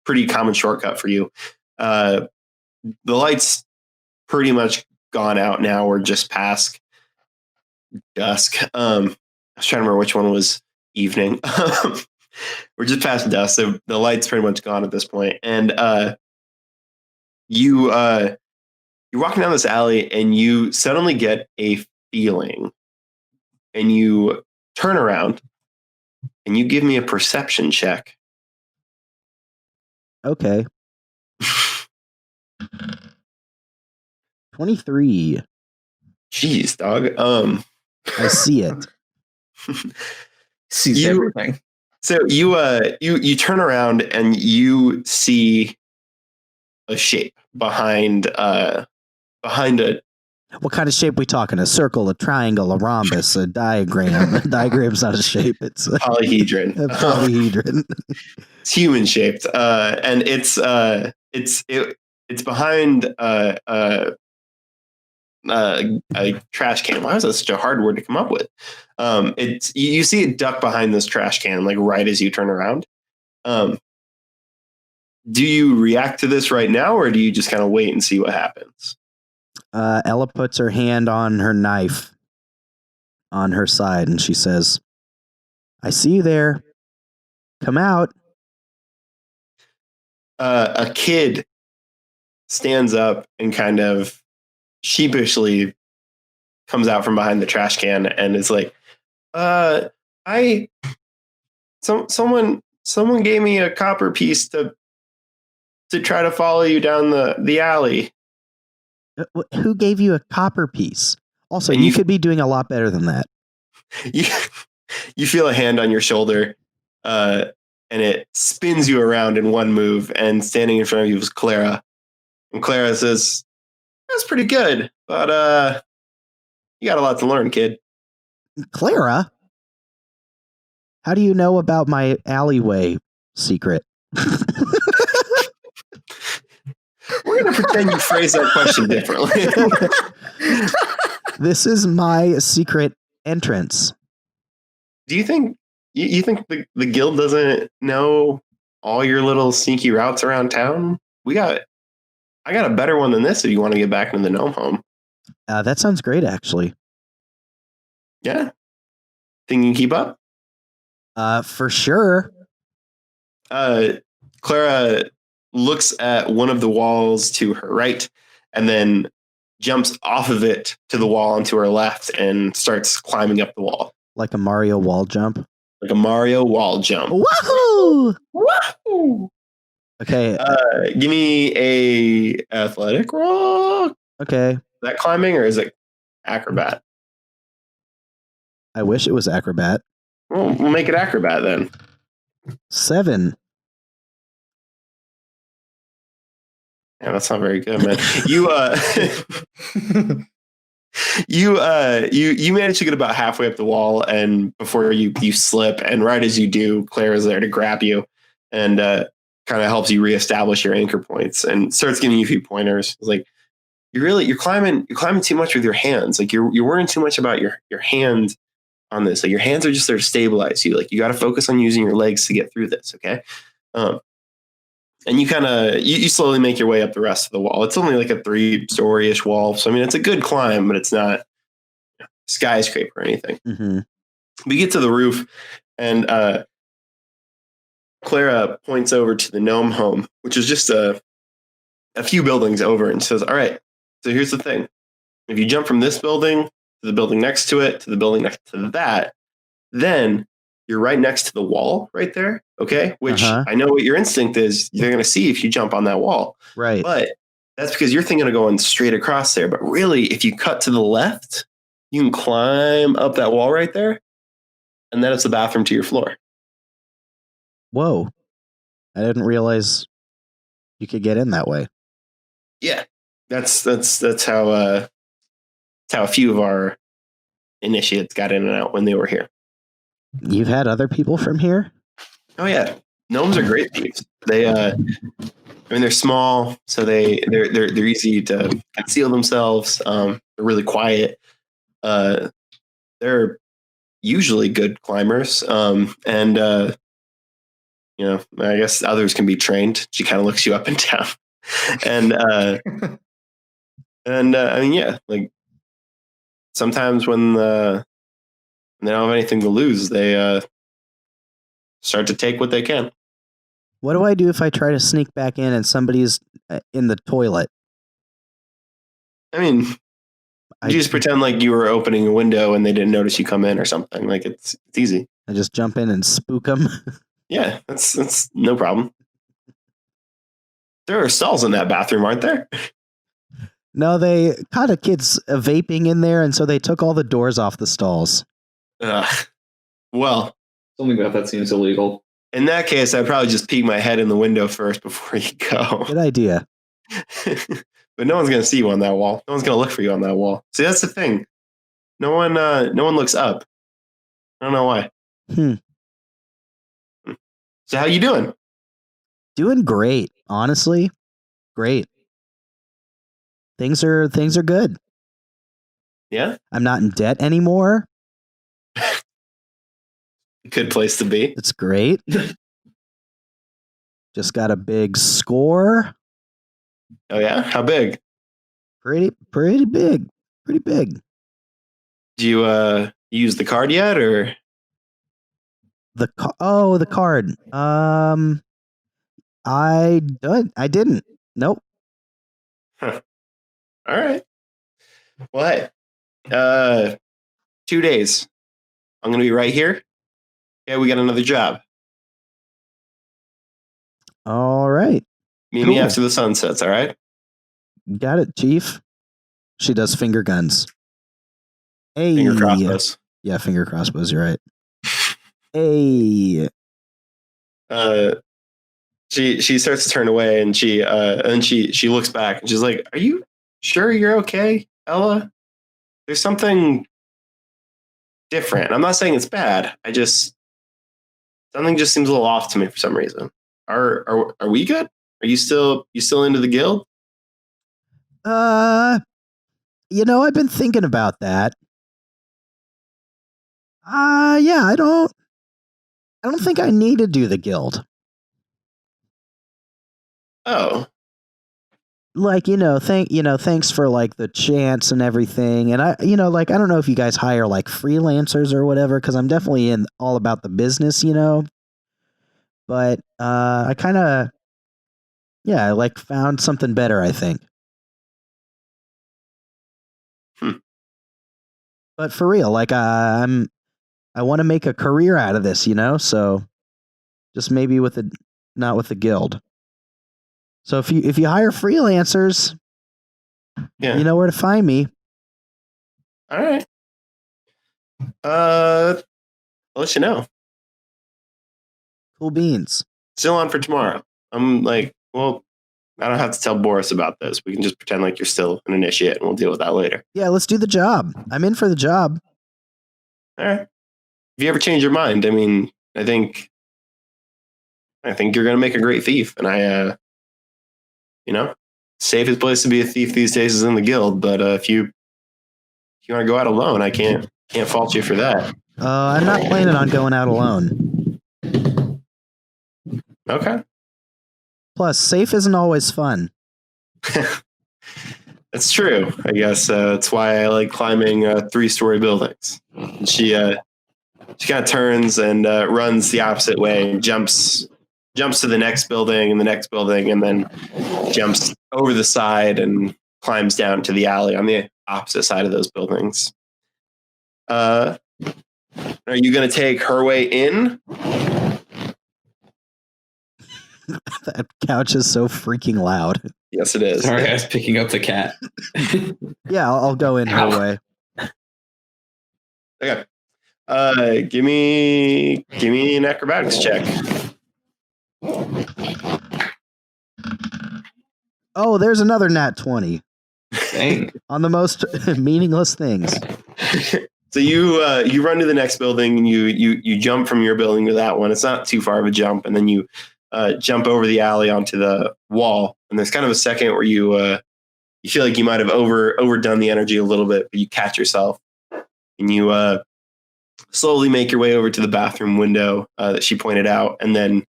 pretty common shortcut for you. The light's pretty much gone out now. We're just past dusk. I was trying to remember which one was evening. We're just past dusk, so the light's pretty much gone at this point. And you're walking down this alley, and you suddenly get a feeling, and you turn around, and you give me a perception check. Okay. 23. Jeez, dog. I see it. Sees everything. So you turn around and you see a shape behind a. What kind of shape we talking? A circle, a triangle, a rhombus, a diagram. A diagram's not a shape. It's a Polyhedron. polyhedron. It's human shaped, and it's behind a trash can. Why was that such a hard word to come up with? It's you see it duck behind this trash can, like right as you turn around. Do you react to this right now, or do you just kind of wait and see what happens? Ella puts her hand on her knife on her side, and she says, "I see you there. Come out." A kid stands up and kind of sheepishly comes out from behind the trash can and is like, I someone gave me a copper piece to try to follow you down the alley. Who gave you a copper piece? Also, And you you- could be doing a lot better than that. You feel a hand on your shoulder, and it spins you around in one move. And standing in front of you is Clara, and Clara says, "That's pretty good, but you got a lot to learn, kid." Clara, how do you know about my alleyway secret? We're gonna pretend you phrase that question differently. This is my secret entrance. Do you think you think the guild doesn't know all your little sneaky routes around town? I got a better one than this if you want to get back into the gnome home. That sounds great, actually. Yeah. Think you can keep up? For sure. Clara looks at one of the walls to her right and then jumps off of it to the wall onto her left and starts climbing up the wall. Like a Mario wall jump. Like a Mario wall jump. Wahoo! Wahoo! Okay. Give me a athletic roll. Okay. Is that climbing or is it acrobat? I wish it was acrobat. We'll make it acrobat then. 7. Yeah, that's not very good, man. You manage to get about halfway up the wall, and before you slip, and right as you do, Claire is there to grab you and kind of helps you reestablish your anchor points and starts giving you a few pointers. It's like you're climbing too much with your hands. Like you're worrying too much about your hand on this. Like your hands are just there to stabilize you. Like you got to focus on using your legs to get through this. Okay. And you kind of you slowly make your way up the rest of the wall. It's only like a 3-story-ish wall, so I mean it's a good climb, but it's not skyscraper or anything. Mm-hmm. We get to the roof, and Clara points over to the gnome home, which is just a few buildings over, and says, "All right, so here's the thing: if you jump from this building to the building next to it to the building next to that, then you're right next to the wall right there, okay? Which I know what your instinct is. You're going to see if you jump on that wall. Right. But that's because you're thinking of going straight across there. But really, if you cut to the left, you can climb up that wall right there. And then it's the bathroom to your floor. Whoa. I didn't realize you could get in that way. Yeah. That's how a few of our initiates got in and out when they were here. You've had other people from here? Oh yeah, gnomes are great thieves. They, I mean, they're small, so they're easy to conceal themselves. They're really quiet. They're usually good climbers, and you know, I guess others can be trained. She kind of looks you up and down, and I mean, yeah, like sometimes when they don't have anything to lose, they start to take what they can. What do I do if I try to sneak back in and somebody's in the toilet? I mean, you just pretend like you were opening a window and they didn't notice you come in or something. Like it's easy. I just jump in and spook them. Yeah, that's no problem. There are stalls in that bathroom, aren't there? No, they caught a kid's vaping in there, and so they took all the doors off the stalls. Well, Something about that seems illegal. in that case, I'd probably just peek my head in the window first before you go. Good idea. But no one's going to see you on that wall. No one's going to look for you on that wall. See, that's the thing. No one looks up. I don't know why. So how you doing? Doing great, honestly. Great. Things are good. Yeah, I'm not in debt anymore. good place to be. It's great. Just got a big score. Oh yeah, how big? Pretty big. Pretty big. Do you use the card yet, or The card. I didn't. Nope. All right. Well, hey, 2 days. I'm gonna be right here. Yeah, we got another job. All right. Meet me Cool. after the sun sets. All right. Got it, Chief. She does finger guns. Hey. Finger crossbows. Yeah, finger crossbows. You're right. Hey. She starts to turn away, and she looks back, and she's like, "Are you sure you're okay, Ella? There's something different. I'm not saying it's bad. Something just seems a little off to me for some reason. Are we good? Are you still into the guild?" I've been thinking about that. Yeah, I don't think I need to do the guild. Oh, Like, thanks for like the chance and everything. And I don't know if you guys hire like freelancers or whatever, because I'm definitely all about the business, But I kind of, I like found something better, I think. But for real, like I want to make a career out of this, So just maybe not with the guild. So if you hire freelancers, yeah. you know where to find me. All right. I'll let you know. Cool beans. Still on for tomorrow. I'm like, well, I don't have to tell Boris about this. We can just pretend like you're still an initiate, and we'll deal with that later. Yeah, let's do the job. I'm in for the job. All right. If you ever change your mind, I mean, I think you're gonna make a great thief, and safest place to be a thief these days is in the guild. But if you want to go out alone, I can't fault you for that. I'm not planning on going out alone. Okay. Plus, safe isn't always fun. That's true. I guess that's why I like climbing 3-story buildings. And she kind of turns and runs the opposite way and jumps to the next building and the next building, and then jumps over the side and climbs down to the alley on the opposite side of those buildings. Are you going to take her way in? That couch is so freaking loud. Yes, it is. Sorry, I was picking up the cat. Yeah, I'll go in her way. Okay. Give me an acrobatics check. Oh, there's another nat 20 Dang. on the most meaningless things. So you run to the next building, and you jump from your building to that one. It's not too far of a jump, and then you jump over the alley onto the wall. And there's kind of a second where you feel like you might have overdone the energy a little bit, but you catch yourself, and you slowly make your way over to the bathroom window that she pointed out, and then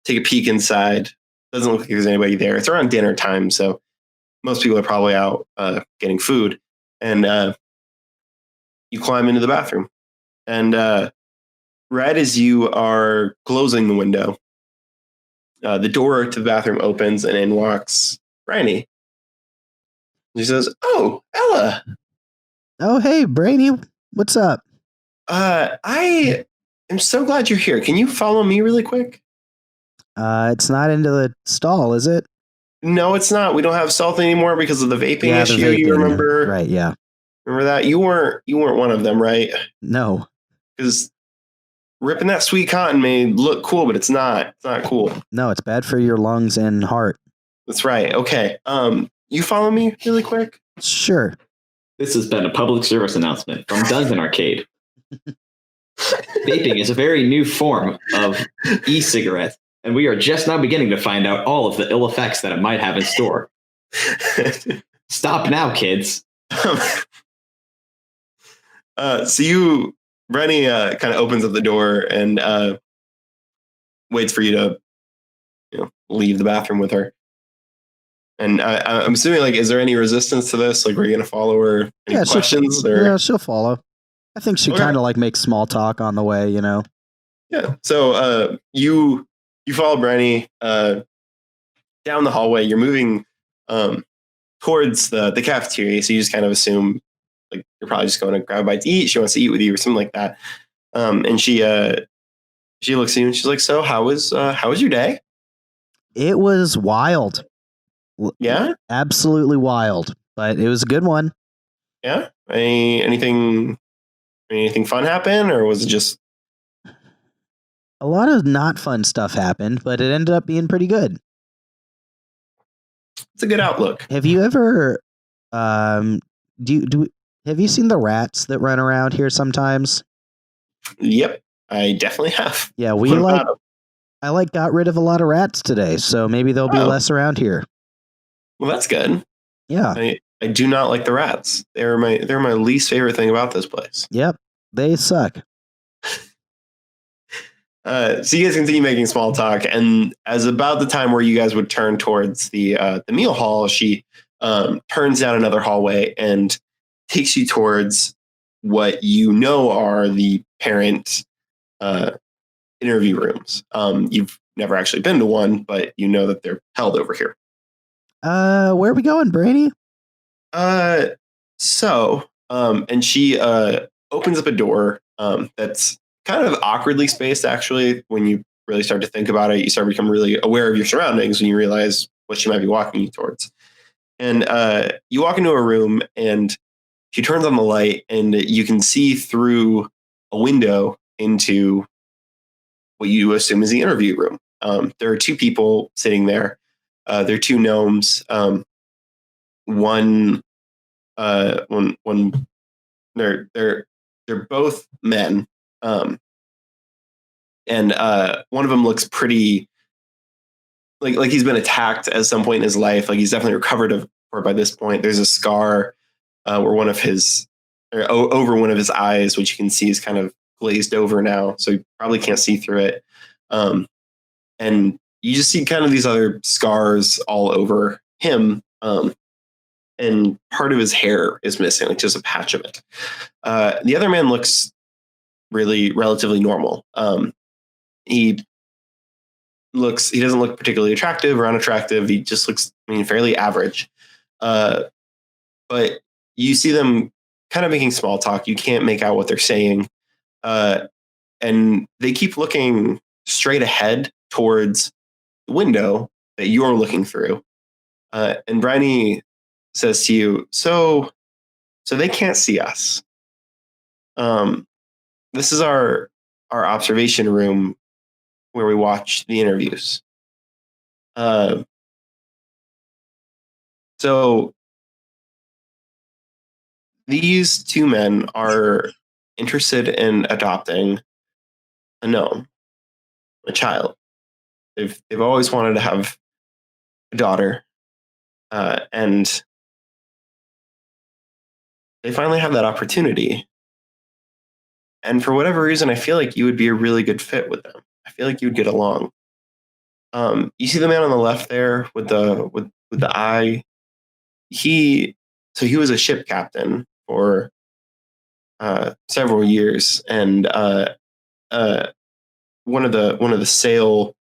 take a peek inside. Doesn't look like there's anybody there. It's around dinner time, so most people are probably out getting food. And you climb into the bathroom. And right as you are closing the window, the door to the bathroom opens, and in walks Franny. She says, "Oh, Ella." Oh, hey, Brainy. What's up? I am so glad you're here. Can you follow me really quick? It's not into the stall, is it? No, it's not. We don't have stealth anymore because of the vaping Yeah, the issue. vaping, You remember? Right, yeah. Remember that? You weren't one of them, right? No. Because ripping that sweet cotton may look cool, but it's not. It's not cool. No, it's bad for your lungs and heart. That's right. Okay. You follow me really quick? Sure. This has been a public service announcement from Dungeon Arcade. Vaping is a very new form of e-cigarettes, and we are just now beginning to find out all of the ill effects that it might have in store. Stop now, kids. So Brenny kind of opens up the door and waits for you to leave the bathroom with her. And I'm assuming, like, is there any resistance to this? Like, were you going to follow her? Any questions? Yeah, she'll follow. I think she kind of like makes small talk on the way, Yeah. So you follow Brenny down the hallway. You're moving towards the cafeteria, so you just kind of assume like you're probably just going to grab a bite to eat. She wants to eat with you or something like that. And she looks at you and she's like, "So how was your day?" It was wild. Yeah, Absolutely wild, but it was a good one. yeah. Anything fun happen, or was it just A lot of not fun stuff happened, but it ended up being pretty good. it's a good outlook? Have you ever have you seen the rats that run around here sometimes? Yep, I definitely have. Yeah, What about 'em? I got rid of a lot of rats today, so maybe there'll be Oh. less around here. Well, that's good. Yeah. I do not like the rats. They're my least favorite thing about this place. Yep. They suck. So you guys continue making small talk, and as about the time where you guys would turn towards the meal hall, she turns down another hallway and takes you towards what you know are the parent interview rooms. You've never actually been to one, but you know that they're held over here. Where are we going, Brainy? And she opens up a door that's kind of awkwardly spaced, actually. When you really start to think about it, you start to become really aware of your surroundings when you realize what she might be walking you towards. And you walk into a room, and she turns on the light, and you can see through a window into what you assume is the interview room. There are two people sitting there. They're two gnomes. One they're both men, and one of them looks pretty like he's been attacked at some point in his life. Like he's definitely recovered by this point. There's a scar where one of his over one of his eyes, which you can see is kind of glazed over now, so you probably can't see through it. And you just see kind of these other scars all over him. And part of his hair is missing, like just a patch of it. The other man looks relatively normal. He doesn't look particularly attractive or unattractive. He just looks, fairly average. But you see them kind of making small talk. You can't make out what they're saying. And they keep looking straight ahead towards the window that you're looking through. And Bryony says to you, so they can't see us. This is our observation room where we watch the interviews. So these two men are interested in adopting a gnome, a child. They've always wanted to have a daughter, and they finally have that opportunity. And for whatever reason, I feel like you would be a really good fit with them. I feel like you would get along. You see the man on the left there with the eye. He was a ship captain for several years, and one of the sail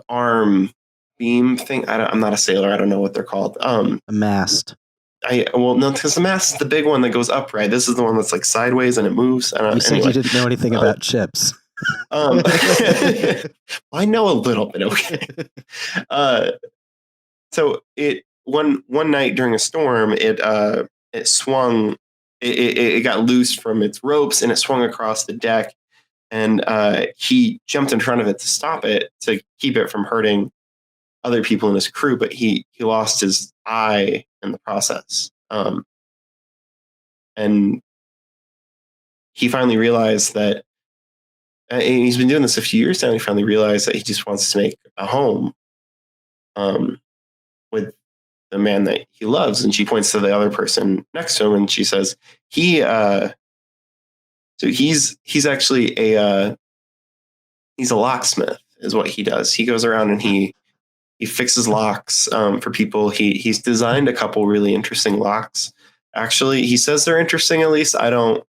arm beam thing. I'm not a sailor. I don't know what they're called. A mast. No, because the mast is the big one that goes upright. This is the one that's like sideways and it moves. You said you didn't know anything about ships. I know a little bit. Okay. So it one night during a storm, it swung. It got loose from its ropes and it swung across the deck. And he jumped in front of it to stop it, to keep it from hurting other people in his crew. But he lost his eye in the process. And he finally realized that he's been doing this a few years now. He finally realized that he just wants to make a home with the man that he loves. And she points to the other person next to him and she says, he's actually he's a locksmith is what he does. He goes around and he fixes locks for people. He's designed a couple really interesting locks. Actually, he says they're interesting. At least I don't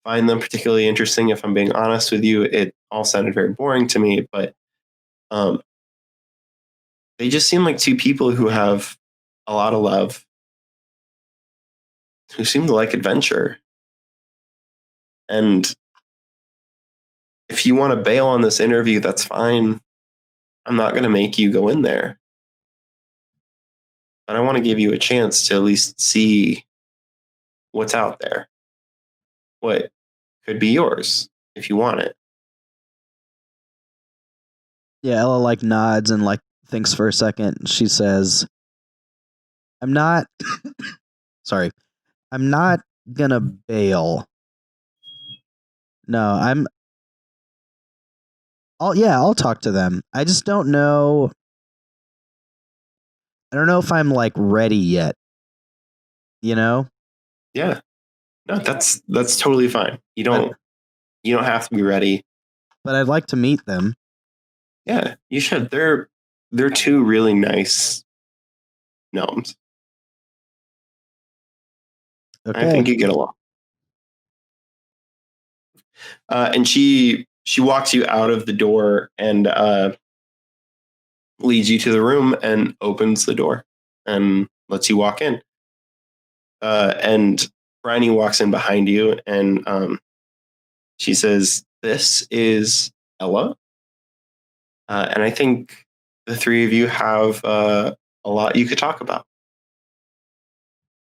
find them particularly interesting. If I'm being honest with you, it all sounded very boring to me. But they just seem like two people who have a lot of love who seem to like adventure. And if you want to bail on this interview, that's fine. I'm not going to make you go in there. But I want to give you a chance to at least see what's out there. What could be yours if you want it. Yeah, Ella like nods and like thinks for a second. She says, I'm not sorry. I'm not gonna bail. No, I'll talk to them. I just don't know. I don't know if I'm like ready yet. You know? Yeah. No, that's totally fine. You don't have to be ready. But I'd like to meet them. Yeah, you should. They're two really nice gnomes. Okay. I think you get along. And she walks you out of the door and leads you to the room and opens the door and lets you walk in. And Bryony walks in behind you and she says, "This is Ella." And I think the three of you have a lot you could talk about.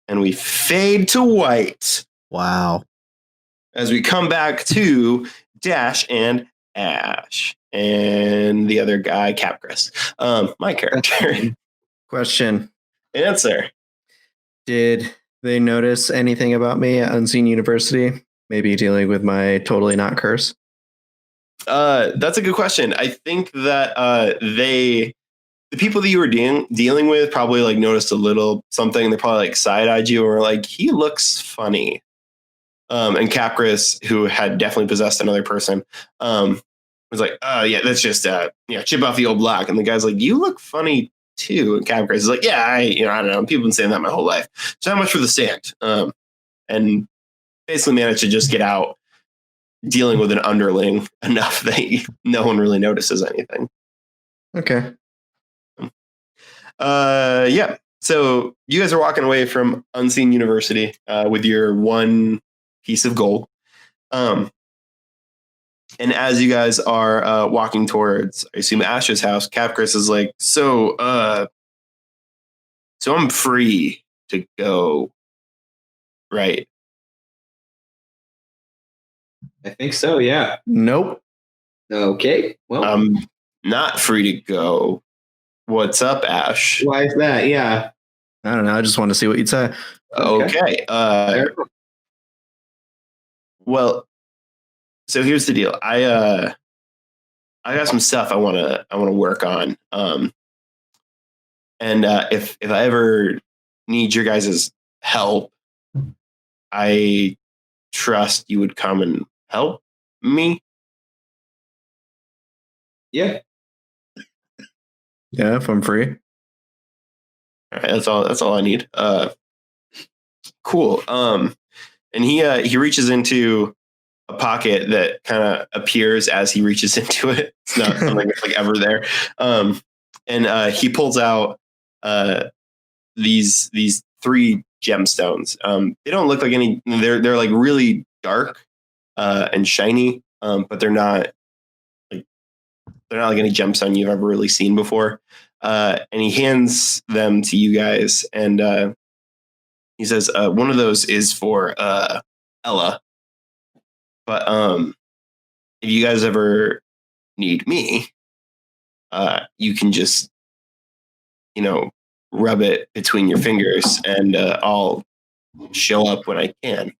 And we fade to white. Wow. As we come back to Dash and Ash and the other guy, Capgris. My character. Question. Answer. Did they notice anything about me at Unseen University? Maybe dealing with my totally not curse? That's a good question. I think that the people that you were dealing with probably like noticed a little something. They probably like side-eyed you or like, he looks funny. And Capgris, who had definitely possessed another person, was like, "Oh yeah, that's just chip off the old block." And the guy's like, "You look funny too." And Capgris is like, "Yeah, I don't know. People have been saying that my whole life. So how much for the stand?" And basically managed to just get out dealing with an underling enough that no one really notices anything. Okay. Yeah. So you guys are walking away from Unseen University with your one piece of gold. And as you guys are walking towards, I assume, Ash's house, Capgris is like, so I'm free to go, right? I think so, yeah. Nope. Okay. Well, I'm not free to go. What's up, Ash? why is that? Yeah. I don't know. I just wanted to see what you'd say. Okay. Well, so here's the deal. I got some stuff I want to work on. And if I ever need your guys' help, I trust you would come and help me. Yeah. Yeah, if I'm free. All right, that's all I need. Cool. And he reaches into a pocket that kind of appears as he reaches into it. It's not something that's like ever there. And he pulls out these three gemstones. They don't look like any. They're like really dark and shiny, but they're not like any gemstone you've ever really seen before. And he hands them to you guys, and he says, "One of those is for Ella, but if you guys ever need me, you can just rub it between your fingers, and I'll show up when I can."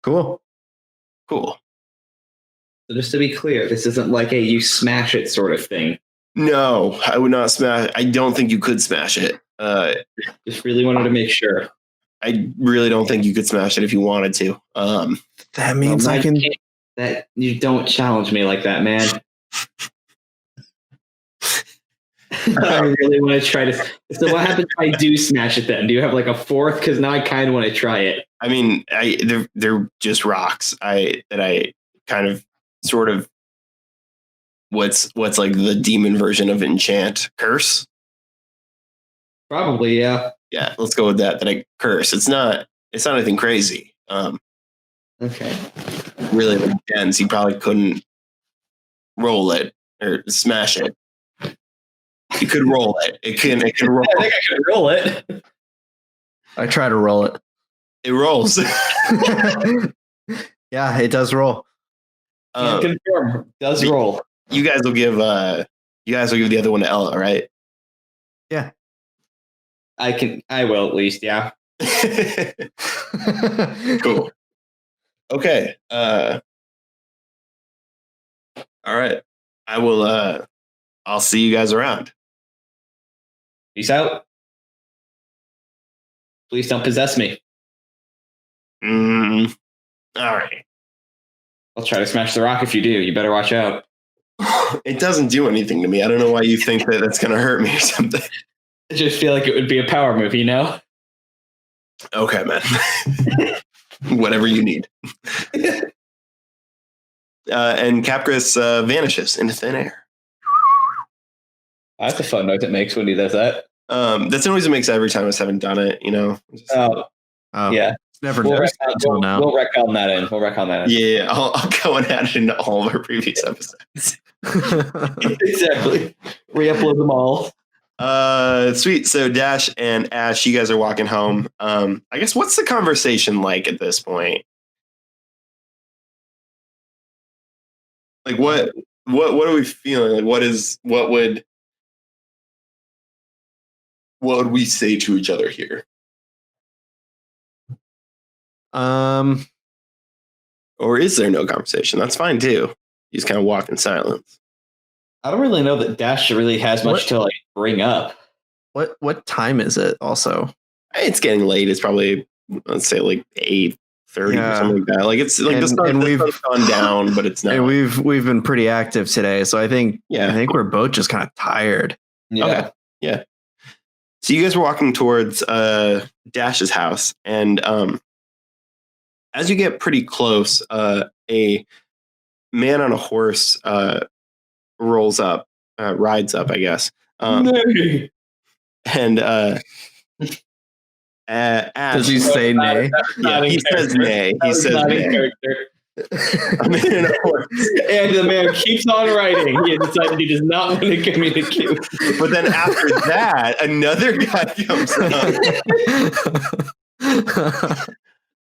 Cool. So just to be clear, this isn't like a you smash it sort of thing. No, I would not smash. I don't think you could smash it. Just really wanted to make sure. I really don't think you could smash it if you wanted to. That means I can. That you don't challenge me like that, man. I really want to try to. So what happens if I do smash it then? Do you have like a fourth? Because now I kind of want to try it. I mean, they're just rocks. I kind of sort of what's like the demon version of enchant curse. Probably, yeah. Yeah, let's go with that. That I curse. It's not anything crazy. Okay. Really, with gens, you probably couldn't roll it or smash it. You could roll it. It can roll. I think I could roll it. I try to roll it. It rolls. Yeah, it does roll. Can confirm. Does roll. You guys will give the other one to Ella, right? Yeah. I will at least, yeah. Cool. Okay. All right. I will I'll see you guys around. Peace out. Please don't possess me. All right. I'll try to smash the rock if you do. You better watch out. It doesn't do anything to me. I don't know why you think that that's going to hurt me or something. I just feel like it would be a power move, you know? Okay, man. Whatever you need. And Capgras vanishes into thin air. That's a fun noise it makes when he does that. That's the noise it makes every time I haven't done it, you know? Oh, yeah. Never We'll noticed it until now. retcon that in. We'll retcon that in. Yeah, I'll go and add it into all of our previous episodes. Exactly. Re-upload them all. Sweet. So Dash and Ash, you guys are walking home. I guess what's the conversation like at this point? Like what are we feeling? Like what would we say to each other here? Or is there no conversation? That's fine too. You just kind of walk in silence. I don't really know that Dash really has much to like bring up. What time is it also? It's getting late. It's probably, let's say, like 8:30 or something like that. Like it's like the sun's gone down, but it's not. And we've been pretty active today, so I think Yeah. we're both just kind of tired. Yeah. Okay. Yeah. So you guys were walking towards Dash's house, and as you get pretty close, a man on a horse rides up, I guess. And Ash, Does he say nay? Yeah, he says nay. He says nay. A man on a horse. And the man keeps on writing. He has decided he does not want to communicate. But then after that, another guy comes up.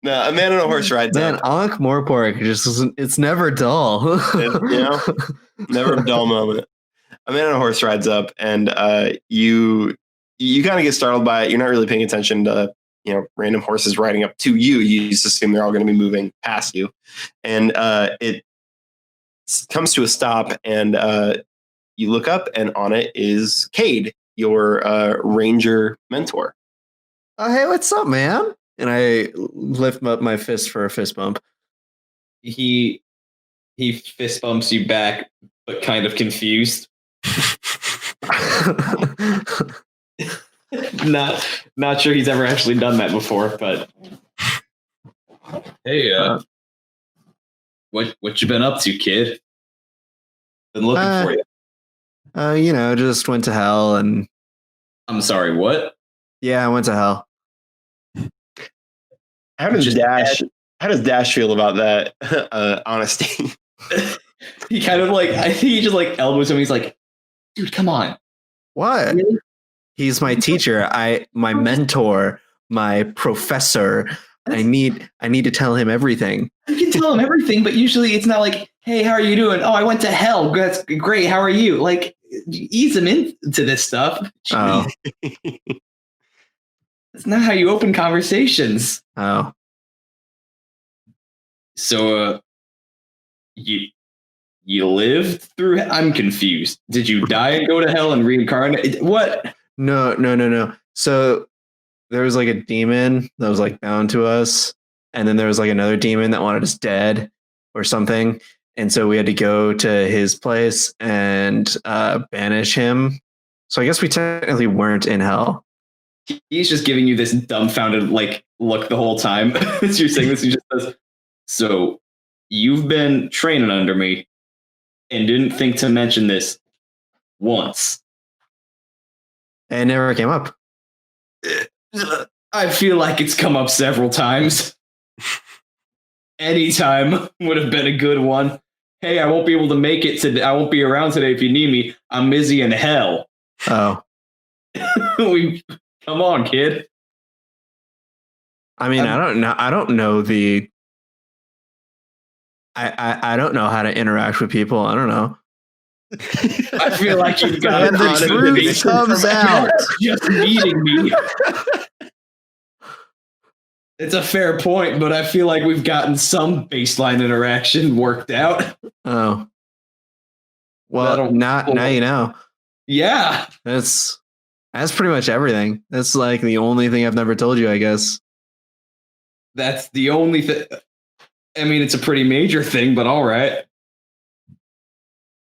No, a man on a horse rides up. Ankh Morpork just isn't, it's never dull. Never a dull moment. A man on a horse rides up, and you kind of get startled by it. You're not really paying attention to random horses riding up to you. You just assume they're all going to be moving past you, and it comes to a stop, and you look up, and on it is Cade, your ranger mentor. Oh, hey, what's up, man? And I lift up my fist for a fist bump. He fist bumps you back, but kind of confused. Not sure he's ever actually done that before, but hey, what you been up to, kid? Been looking for you. Just went to hell, and I'm sorry, what? Yeah, I went to hell. How does Dash feel about that honesty? He kind of I think he just elbows him. He's like, dude, come on. What? Really? He's my teacher. My mentor, my professor. I need to tell him everything. You can tell him everything, but usually it's not like, hey, how are you doing? Oh, I went to hell. That's great. How are you? Like, ease him into this stuff. Oh. That's not how you open conversations. Oh. So, you lived through? I'm confused. Did you die and go to hell and reincarnate? What? No. So there was a demon that was bound to us, and then there was another demon that wanted us dead or something, and so we had to go to his place and banish him. So I guess we technically weren't in hell. He's just giving you this dumbfounded look the whole time as you're saying this. He just says, "So you've been training under me and didn't think to mention this once." It never came up. I feel like it's come up several times. Anytime would have been a good one. Hey, I won't be able to make it today. I won't be around today if you need me. I'm busy in hell. Oh, Come on, kid. I mean, I don't know. I don't know the. I don't know how to interact with people. I don't know. I feel like you've got And the truth comes out. just meeting me. It's a fair point, but I feel like we've gotten some baseline interaction worked out. Oh, well, now you know. Yeah. That's pretty much everything. That's like the only thing I've never told you, I guess. That's the only thing. I mean, it's a pretty major thing, but all right.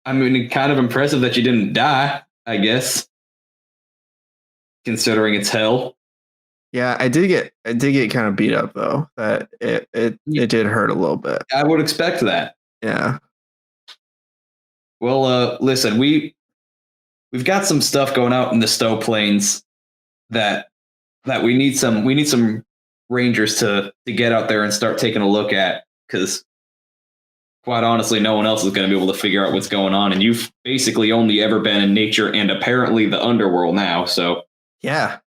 I mean, kind of impressive that you didn't die, I guess. Considering it's hell. Yeah, I did get kind of beat up though. That it did hurt a little bit. I would expect that. Yeah. Well, listen, we've got some stuff going out in the Stowe Plains that we need some rangers to get out there and start taking a look at, because quite honestly, no one else is going to be able to figure out what's going on, and you've basically only ever been in nature and apparently the underworld now, so Yeah.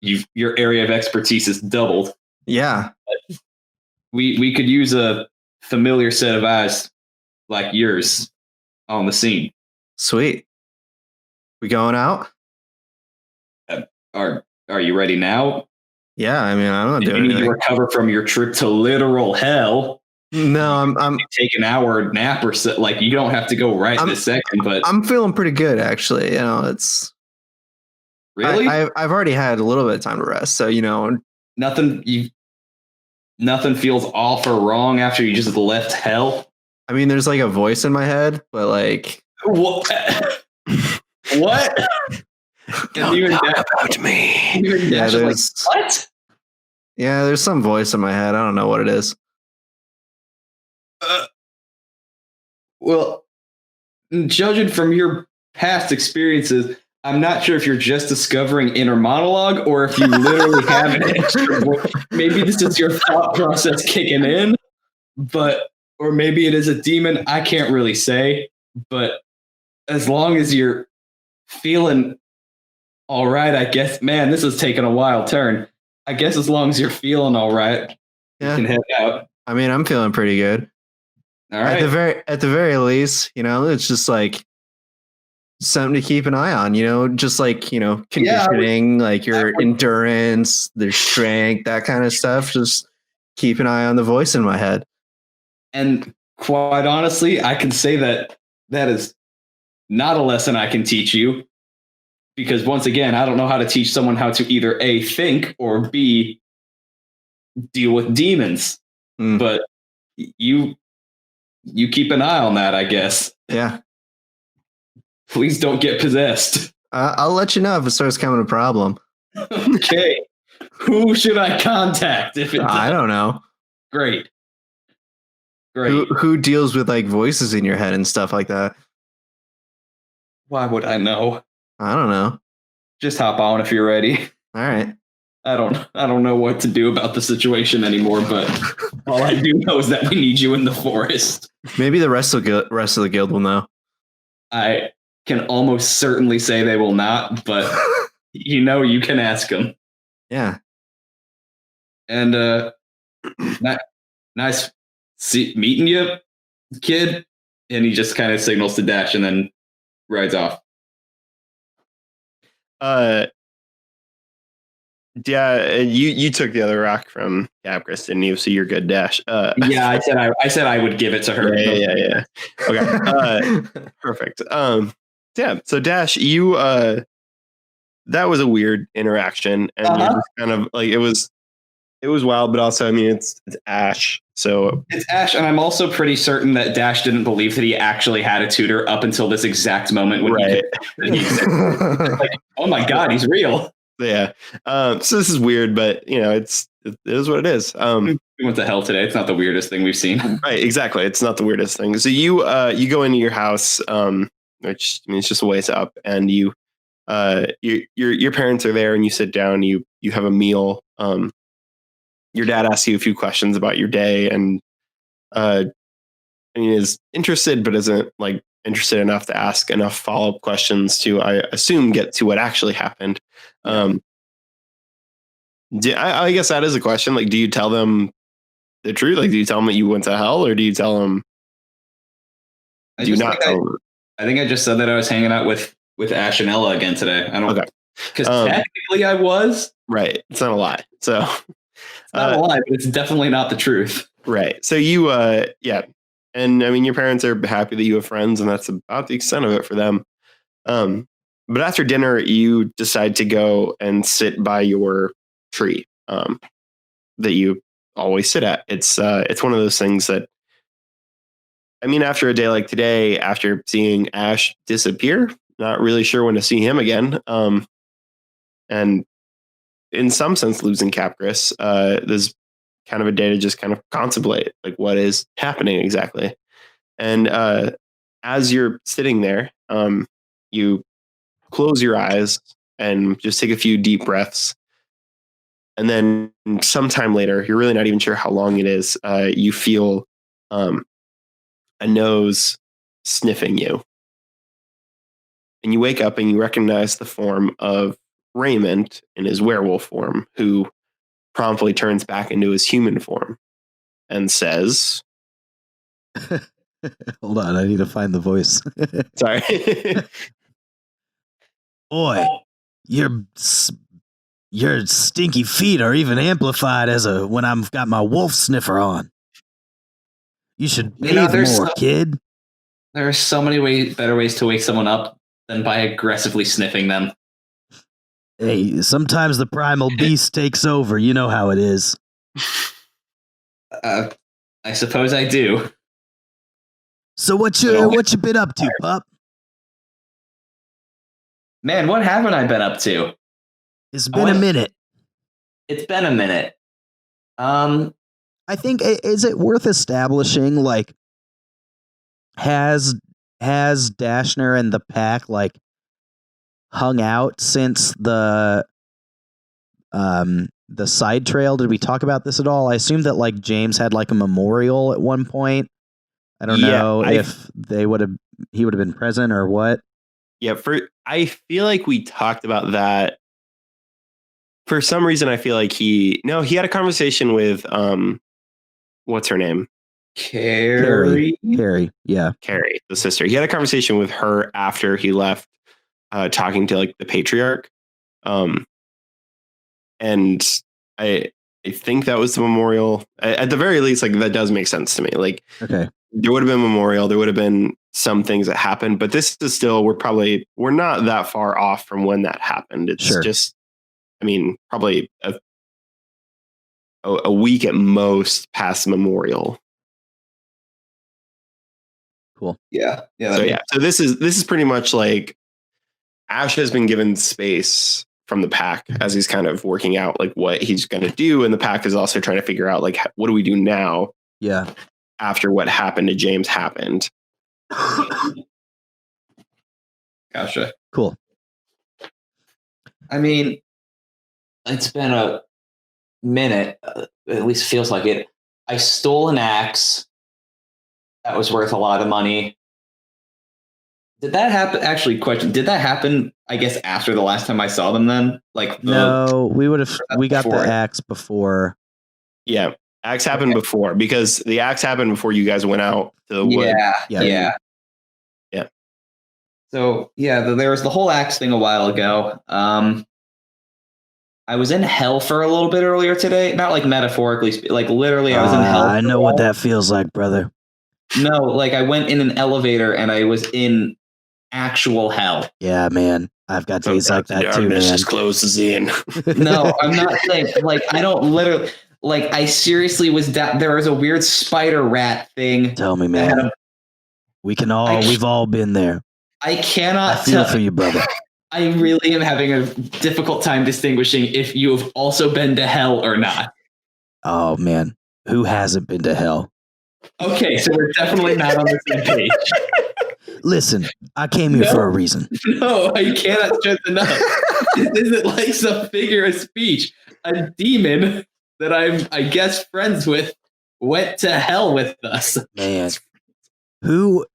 your area of expertise is doubled. Yeah. We could use a familiar set of eyes like yours on the scene. Sweet. We going out? Are you ready now? Yeah, I mean, I'm not Do you doing need to anything. recover from your trip to literal hell? No, I'm Take an hour nap or so. Like, you don't have to go right this second, but I'm feeling pretty good actually. You know, it's really I've already had a little bit of time to rest, so you know, nothing feels off or wrong after you just left hell. I mean, there's like a voice in my head, but like, What? What? Don't talk about me. Even yeah, Dash is like, there's what? yeah, there's some voice in my head. I don't know what it is. Well, judging from your past experiences, I'm not sure if you're just discovering inner monologue or if you literally have an extra voice. Maybe this is your thought process kicking in, or maybe it is a demon. I can't really say, but as long as you're feeling all right, I guess, man, this is taking a wild turn. I guess as long as you're feeling all right, Yeah. you can head out. I mean, I'm feeling pretty good. All right. At the very least, you know, it's just like something to keep an eye on, you know, just like, you know, conditioning, like your endurance, their strength, that kind of stuff. Just keep an eye on the voice in my head. And quite honestly, I can say that is not a lesson I can teach you, because once again, I don't know how to teach someone how to either A, think, or B, deal with demons. But you keep an eye on that, I guess. Yeah. Please don't get possessed. I'll let you know if it starts becoming a problem. Okay. Who should I contact if it does? I don't know. Great. Who deals with like voices in your head and stuff like that? Why would I know? I don't know. Just hop on if you're ready. All right. I don't know what to do about the situation anymore, but all I do know is that we need you in the forest. Maybe the rest of the guild will know. I can almost certainly say they will not, but you know, you can ask them. Yeah. And nice meeting you, kid. And he just kind of signals to Dash and then rides off. Yeah, you took the other rock from Gabgris, didn't you? So you're good, Dash. Yeah, I said I would give it to her. Yeah. Okay. Perfect. Yeah. So Dash, you that was a weird interaction, and you're just kind of like it was wild, but also I mean it's Ash, so it's Ash, and I'm also pretty certain that Dash didn't believe that he actually had a tutor up until this exact moment when he said, like, oh my god, he's real. Yeah. So this is weird, but you know, it is what it is. We went to hell today. It's not the weirdest thing we've seen. Right, exactly. It's not the weirdest thing. So you go into your house, which I mean it's just a ways up, and you your parents are there, and you sit down. You have a meal. Your dad asks you a few questions about your day, and is interested, but isn't like interested enough to ask enough follow-up questions to, I assume, get to what actually happened. I guess that is a question. Like, do you tell them the truth? Like, do you tell them that you went to hell, or do you tell them? I think I just said that I was hanging out with Ash and Ella again today. I don't. Okay. Because technically I was. Right. It's not a lie. So it's not a lie, but it's definitely not the truth. Right. So you, yeah. And I mean, your parents are happy that you have friends, and that's about the extent of it for them. But after dinner, you decide to go and sit by your tree that you always sit at. It's one of those things that, I mean, after a day like today, after seeing Ash disappear, not really sure when to see him again. And in some sense, losing Capgras, there's kind of a day to just kind of contemplate, like, what is happening exactly. And as you're sitting there, you close your eyes and just take a few deep breaths. And then sometime later, you're really not even sure how long it is, you feel a nose sniffing you. And you wake up and you recognize the form of Raymond in his werewolf form, who promptly turns back into his human form and says, hold on, I need to find the voice. Sorry. Boy, your stinky feet are even amplified when I've got my wolf sniffer on. You should bathe more, kid. There are so many better ways to wake someone up than by aggressively sniffing them. Hey, sometimes the primal beast takes over. You know how it is. I suppose I do. So what you been up to, pup? Man, what haven't I been up to? It's been a minute. It's been a minute. I think, is it worth establishing, like, has Dashner and the pack, like, hung out since the side trail? Did we talk about this at all? I assume that, like, James had, like, a memorial at one point. I don't know if he would have been present or what. Yeah, I feel like we talked about that. For some reason, I feel like he had a conversation with what's her name? Carrie, yeah. Carrie, the sister. He had a conversation with her after he left, talking to, like, the patriarch. And I think that was the memorial. At the very least, like, that does make sense to me. Like, okay, there would have been a memorial, there would have been some things that happened, but this is still, we're not that far off from when that happened. It's just, I mean, probably a week at most past memorial. Cool. Yeah. So this is pretty much like Ash has been given space from the pack as he's kind of working out, like, what he's going to do, and the pack is also trying to figure out, like, what do we do now? Yeah. After what happened to James happened. Gotcha. Cool. I mean, it's been a minute. At least feels like it. I stole an axe that was worth a lot of money. Did that happen? Actually, question: did that happen? I guess after the last time I saw them. Then, like, no, we got the axe before. Yeah, axe happened before, because the axe happened before you guys went out to the wood. Yeah. So there was the whole axe thing a while ago. I was in hell for a little bit earlier today. Not like metaphorically, like literally, I was in hell. I know what that feels like, brother. No, like, I went in an elevator and I was in actual hell. Yeah, man. I've got days like that too, man. Just closes in. No, I'm not saying, like, I don't literally, like, I seriously was down. There was a weird spider rat thing. Tell me, man. We've all been there. I cannot I feel for you, brother. I really am having a difficult time distinguishing if you have also been to hell or not. Oh, man. Who hasn't been to hell? Okay, so we're definitely not on the same page. listen, I came here for a reason. No, I cannot stress enough. This isn't like some figure of speech. A demon that I'm, I guess, friends with went to hell with us. Man, who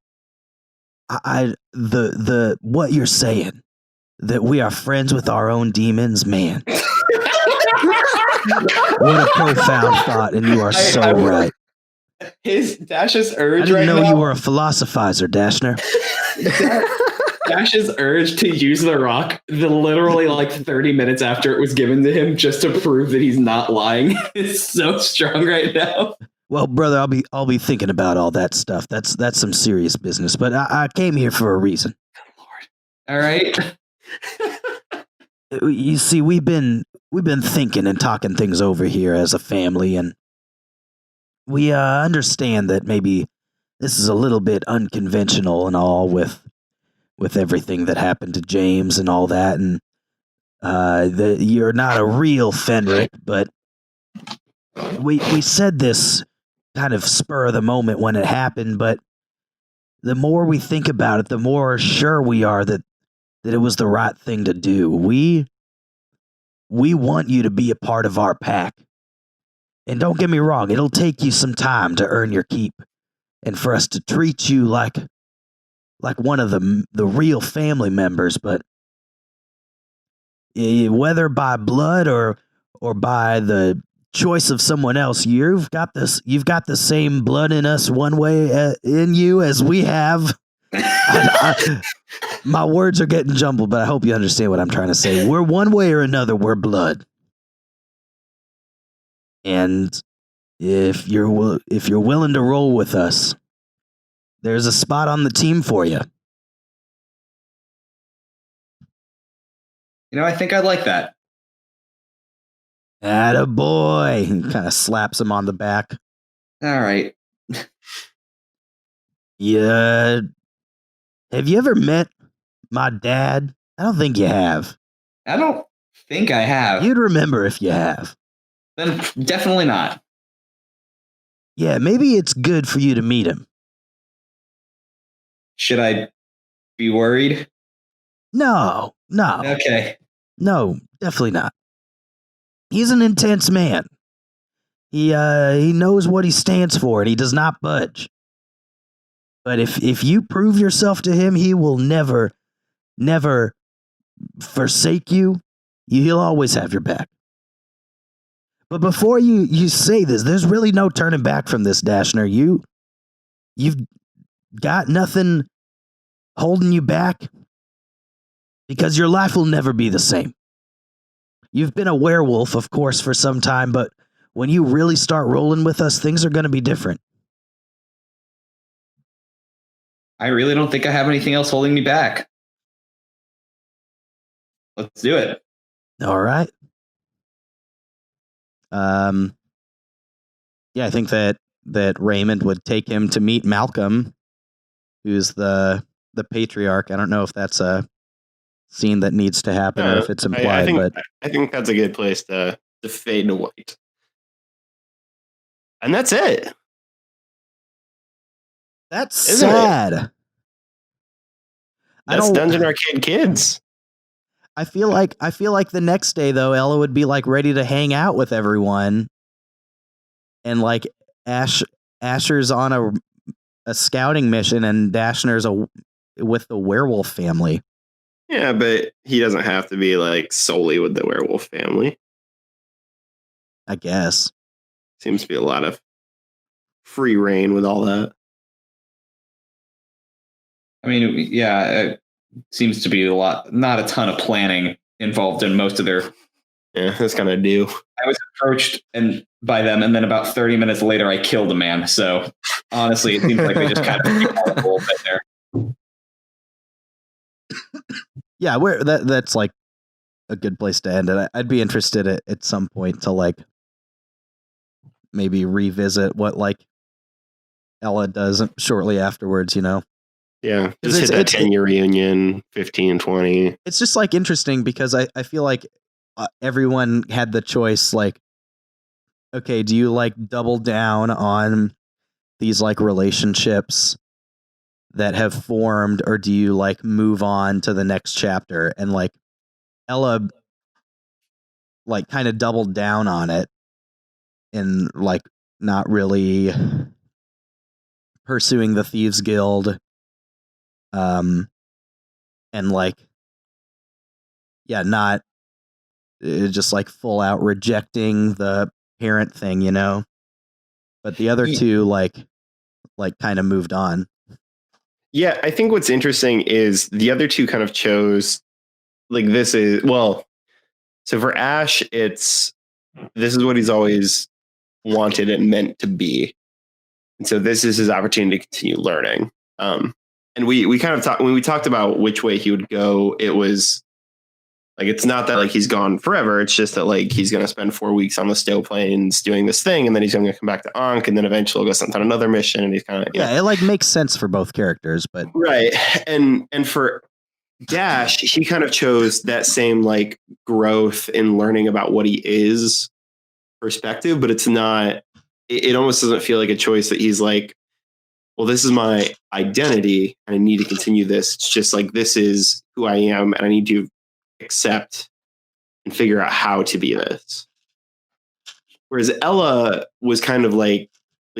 the what you're saying, that we are friends with our own demons, man. What a profound thought, and you are so right. Dash's I urge didn't right know now. you were a philosophizer, Dashner. Dash's urge to use the rock, literally like 30 minutes after it was given to him, just to prove that he's not lying, is so strong right now. Well, brother, I'll be thinking about all that stuff. That's some serious business. But I came here for a reason. All right. You see, we've been thinking and talking things over here as a family, and we understand that maybe this is a little bit unconventional and all with everything that happened to James and all that, and you're not a real Fenric, but we said this kind of spur of the moment when it happened, but the more we think about it, the more sure we are that it was the right thing to do. We want you to be a part of our pack. And don't get me wrong, it'll take you some time to earn your keep and for us to treat you like one of the real family members, but whether by blood or by the choice of someone else, you've got the same blood in us one way in you as we have. My words are getting jumbled, but I hope you understand what I'm trying to say. We're one way or another, we're blood. And if you're willing to roll with us, there's a spot on the team for you. You know, I think I'd like that. Attaboy. He kind of slaps him on the back. All right. Yeah. Have you ever met my dad? I don't think you have. I don't think I have. You'd remember if you have. Then definitely not. Yeah, maybe it's good for you to meet him. Should I be worried? No. Okay. No, definitely not. He's an intense man. He knows what he stands for, and he does not budge. But if you prove yourself to him, he will never forsake you. He'll always have your back. But before you say this, there's really no turning back from this, Dashner. You've got nothing holding you back, because your life will never be the same. You've been a werewolf, of course, for some time, but when you really start rolling with us, things are going to be different. I really don't think I have anything else holding me back. Let's do it. All right. Yeah, I think that Raymond would take him to meet Malcolm, who's the patriarch. I don't know if that's a scene that needs to happen or if it's implied, I think that's a good place to fade to white. And that's it. that's Isn't it? sad. That's Dungeon Arcade Kids. I feel like the next day though, Ella would be like ready to hang out with everyone, and like Asher's on a scouting mission, and Dashner's with the werewolf family. Yeah, but he doesn't have to be like solely with the werewolf family. I guess. Seems to be a lot of free reign with all that. I mean, yeah, it seems to be not a ton of planning involved in most of their. Yeah, that's kind of due. I was approached by them, and then about 30 minutes later, I killed a man. So honestly, it seems like they just kind of a little bit there. Yeah, that's like a good place to end it. I'd be interested at some point to like maybe revisit what like Ella does shortly afterwards, you know? Yeah, just hit that 10-year reunion, 15, 20. It's just like interesting because I feel like everyone had the choice, like, okay, do you like double down on these like relationships that have formed, or do you like move on to the next chapter? And like Ella like kind of doubled down on it and like not really pursuing the Thieves Guild, and like not just like full out rejecting the parent thing, you know. But the other two like kind of moved on. Yeah, I think what's interesting is the other two kind of chose like this is well. So for Ash, this is what he's always wanted and meant to be, and so this is his opportunity to continue learning. And we kind of talked when we talked about which way he would go. It was like it's not that like he's gone forever. It's just that like he's going to spend 4 weeks on the Stowe Plains doing this thing, and then he's going to come back to Ankh, and then eventually go sent on another mission. And he's kind of it like makes sense for both characters, but right. And for Dash, he kind of chose that same like growth in learning about what he is perspective, but it's not. It almost doesn't feel like a choice that he's like, well, this is my identity, and I need to continue this. It's just like this is who I am, and I need to accept and figure out how to be this. Whereas Ella was kind of like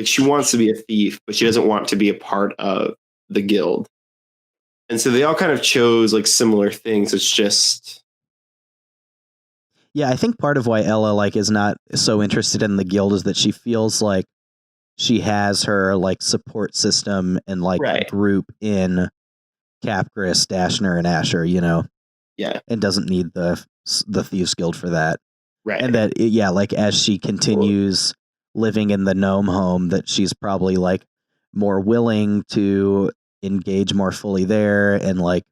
she wants to be a thief, but she doesn't want to be a part of the guild. And so they all kind of chose like similar things. It's just I think part of why Ella like is not so interested in the guild is that she feels like she has her like support system and like group in Capgris, Dashner, and Asher, you know. Yeah. And doesn't need the Thieves Guild for that. Right. And that like as she continues living in the gnome home, that she's probably like more willing to engage more fully there, and like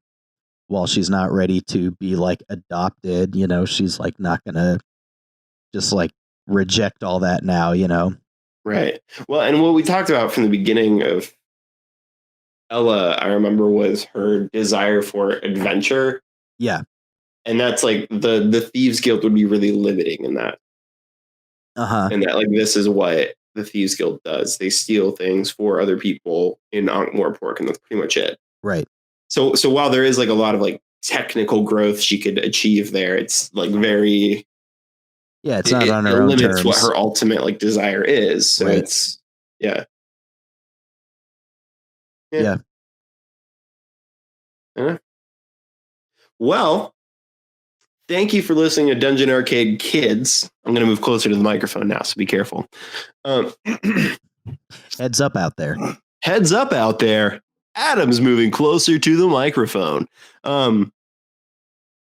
while she's not ready to be like adopted, you know, she's like not gonna just like reject all that now, you know. Right. Well, and what we talked about from the beginning of Ella, I remember, was her desire for adventure. Yeah. And that's like the Thieves Guild would be really limiting in that. And that like this is what the Thieves Guild does. They steal things for other people in Ankh-Morpork, and that's pretty much it. Right. So while there is like a lot of like technical growth she could achieve there, it's like very it's not on her own limits terms. what her ultimate like desire is. So it's yeah. Well, thank you for listening to Dungeon Arcade Kids. I'm going to move closer to the microphone now, so be careful. Heads up out there. Heads up out there. Adam's moving closer to the microphone.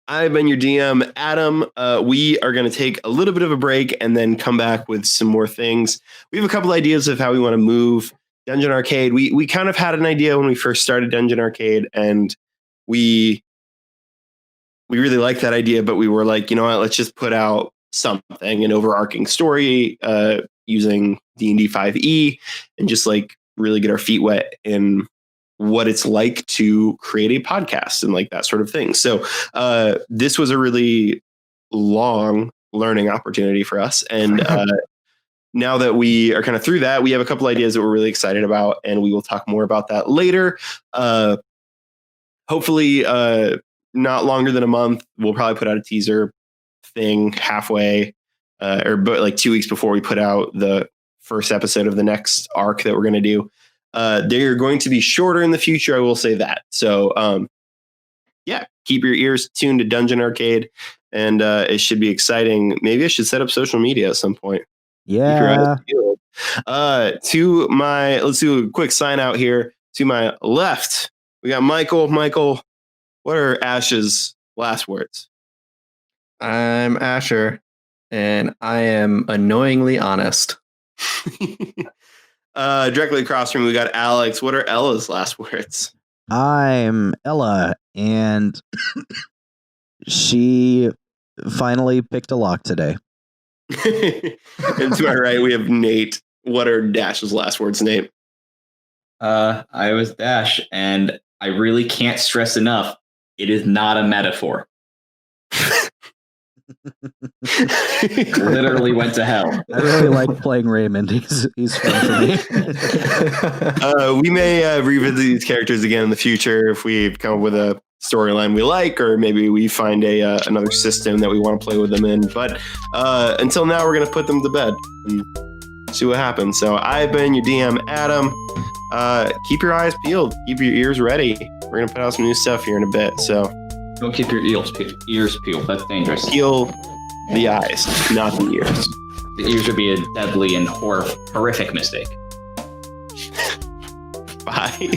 I've been your DM, Adam. We are going to take a little bit of a break and then come back with some more things. We have a couple ideas of how we want to move Dungeon Arcade. We kind of had an idea when we first started Dungeon Arcade, and we really liked that idea, but we were like, you know what, let's just put out something, an overarching story using D&D 5e, and just like really get our feet wet in what it's like to create a podcast and like that sort of thing. So this was a really long learning opportunity for us. And now that we are kind of through that, we have a couple ideas that we're really excited about, and we will talk more about that later. Hopefully not longer than a month. We'll probably put out a teaser thing halfway but like 2 weeks before we put out the first episode of the next arc that we're going to do. They're going to be shorter in the future, I will say that. So keep your ears tuned to Dungeon Arcade, and it should be exciting. Maybe I should set up social media at some point. Yeah. Let's do a quick sign out here. To my left, we got Michael. Michael, what are Ash's last words? I'm Asher, and I am annoyingly honest. Directly across from me, we got Alex. What are Ella's last words? I'm Ella, and she finally picked a lock today. And to my right, we have Nate. What are Dash's last words, Nate? I was Dash, and I really can't stress enough, it is not a metaphor. Literally went to hell. I really like playing Raymond. He's fun for me. We may revisit these characters again in the future if we come up with a storyline we like, or maybe we find another system that we want to play with them in. But until now, we're going to put them to bed and see what happens. So I've been your DM, Adam. Keep your eyes peeled. Keep your ears ready. We're going to put out some new stuff here in a bit. So Don't keep your ears peeled. That's dangerous. peel the eyes, not the ears. The ears would be a deadly and horrific mistake. Bye.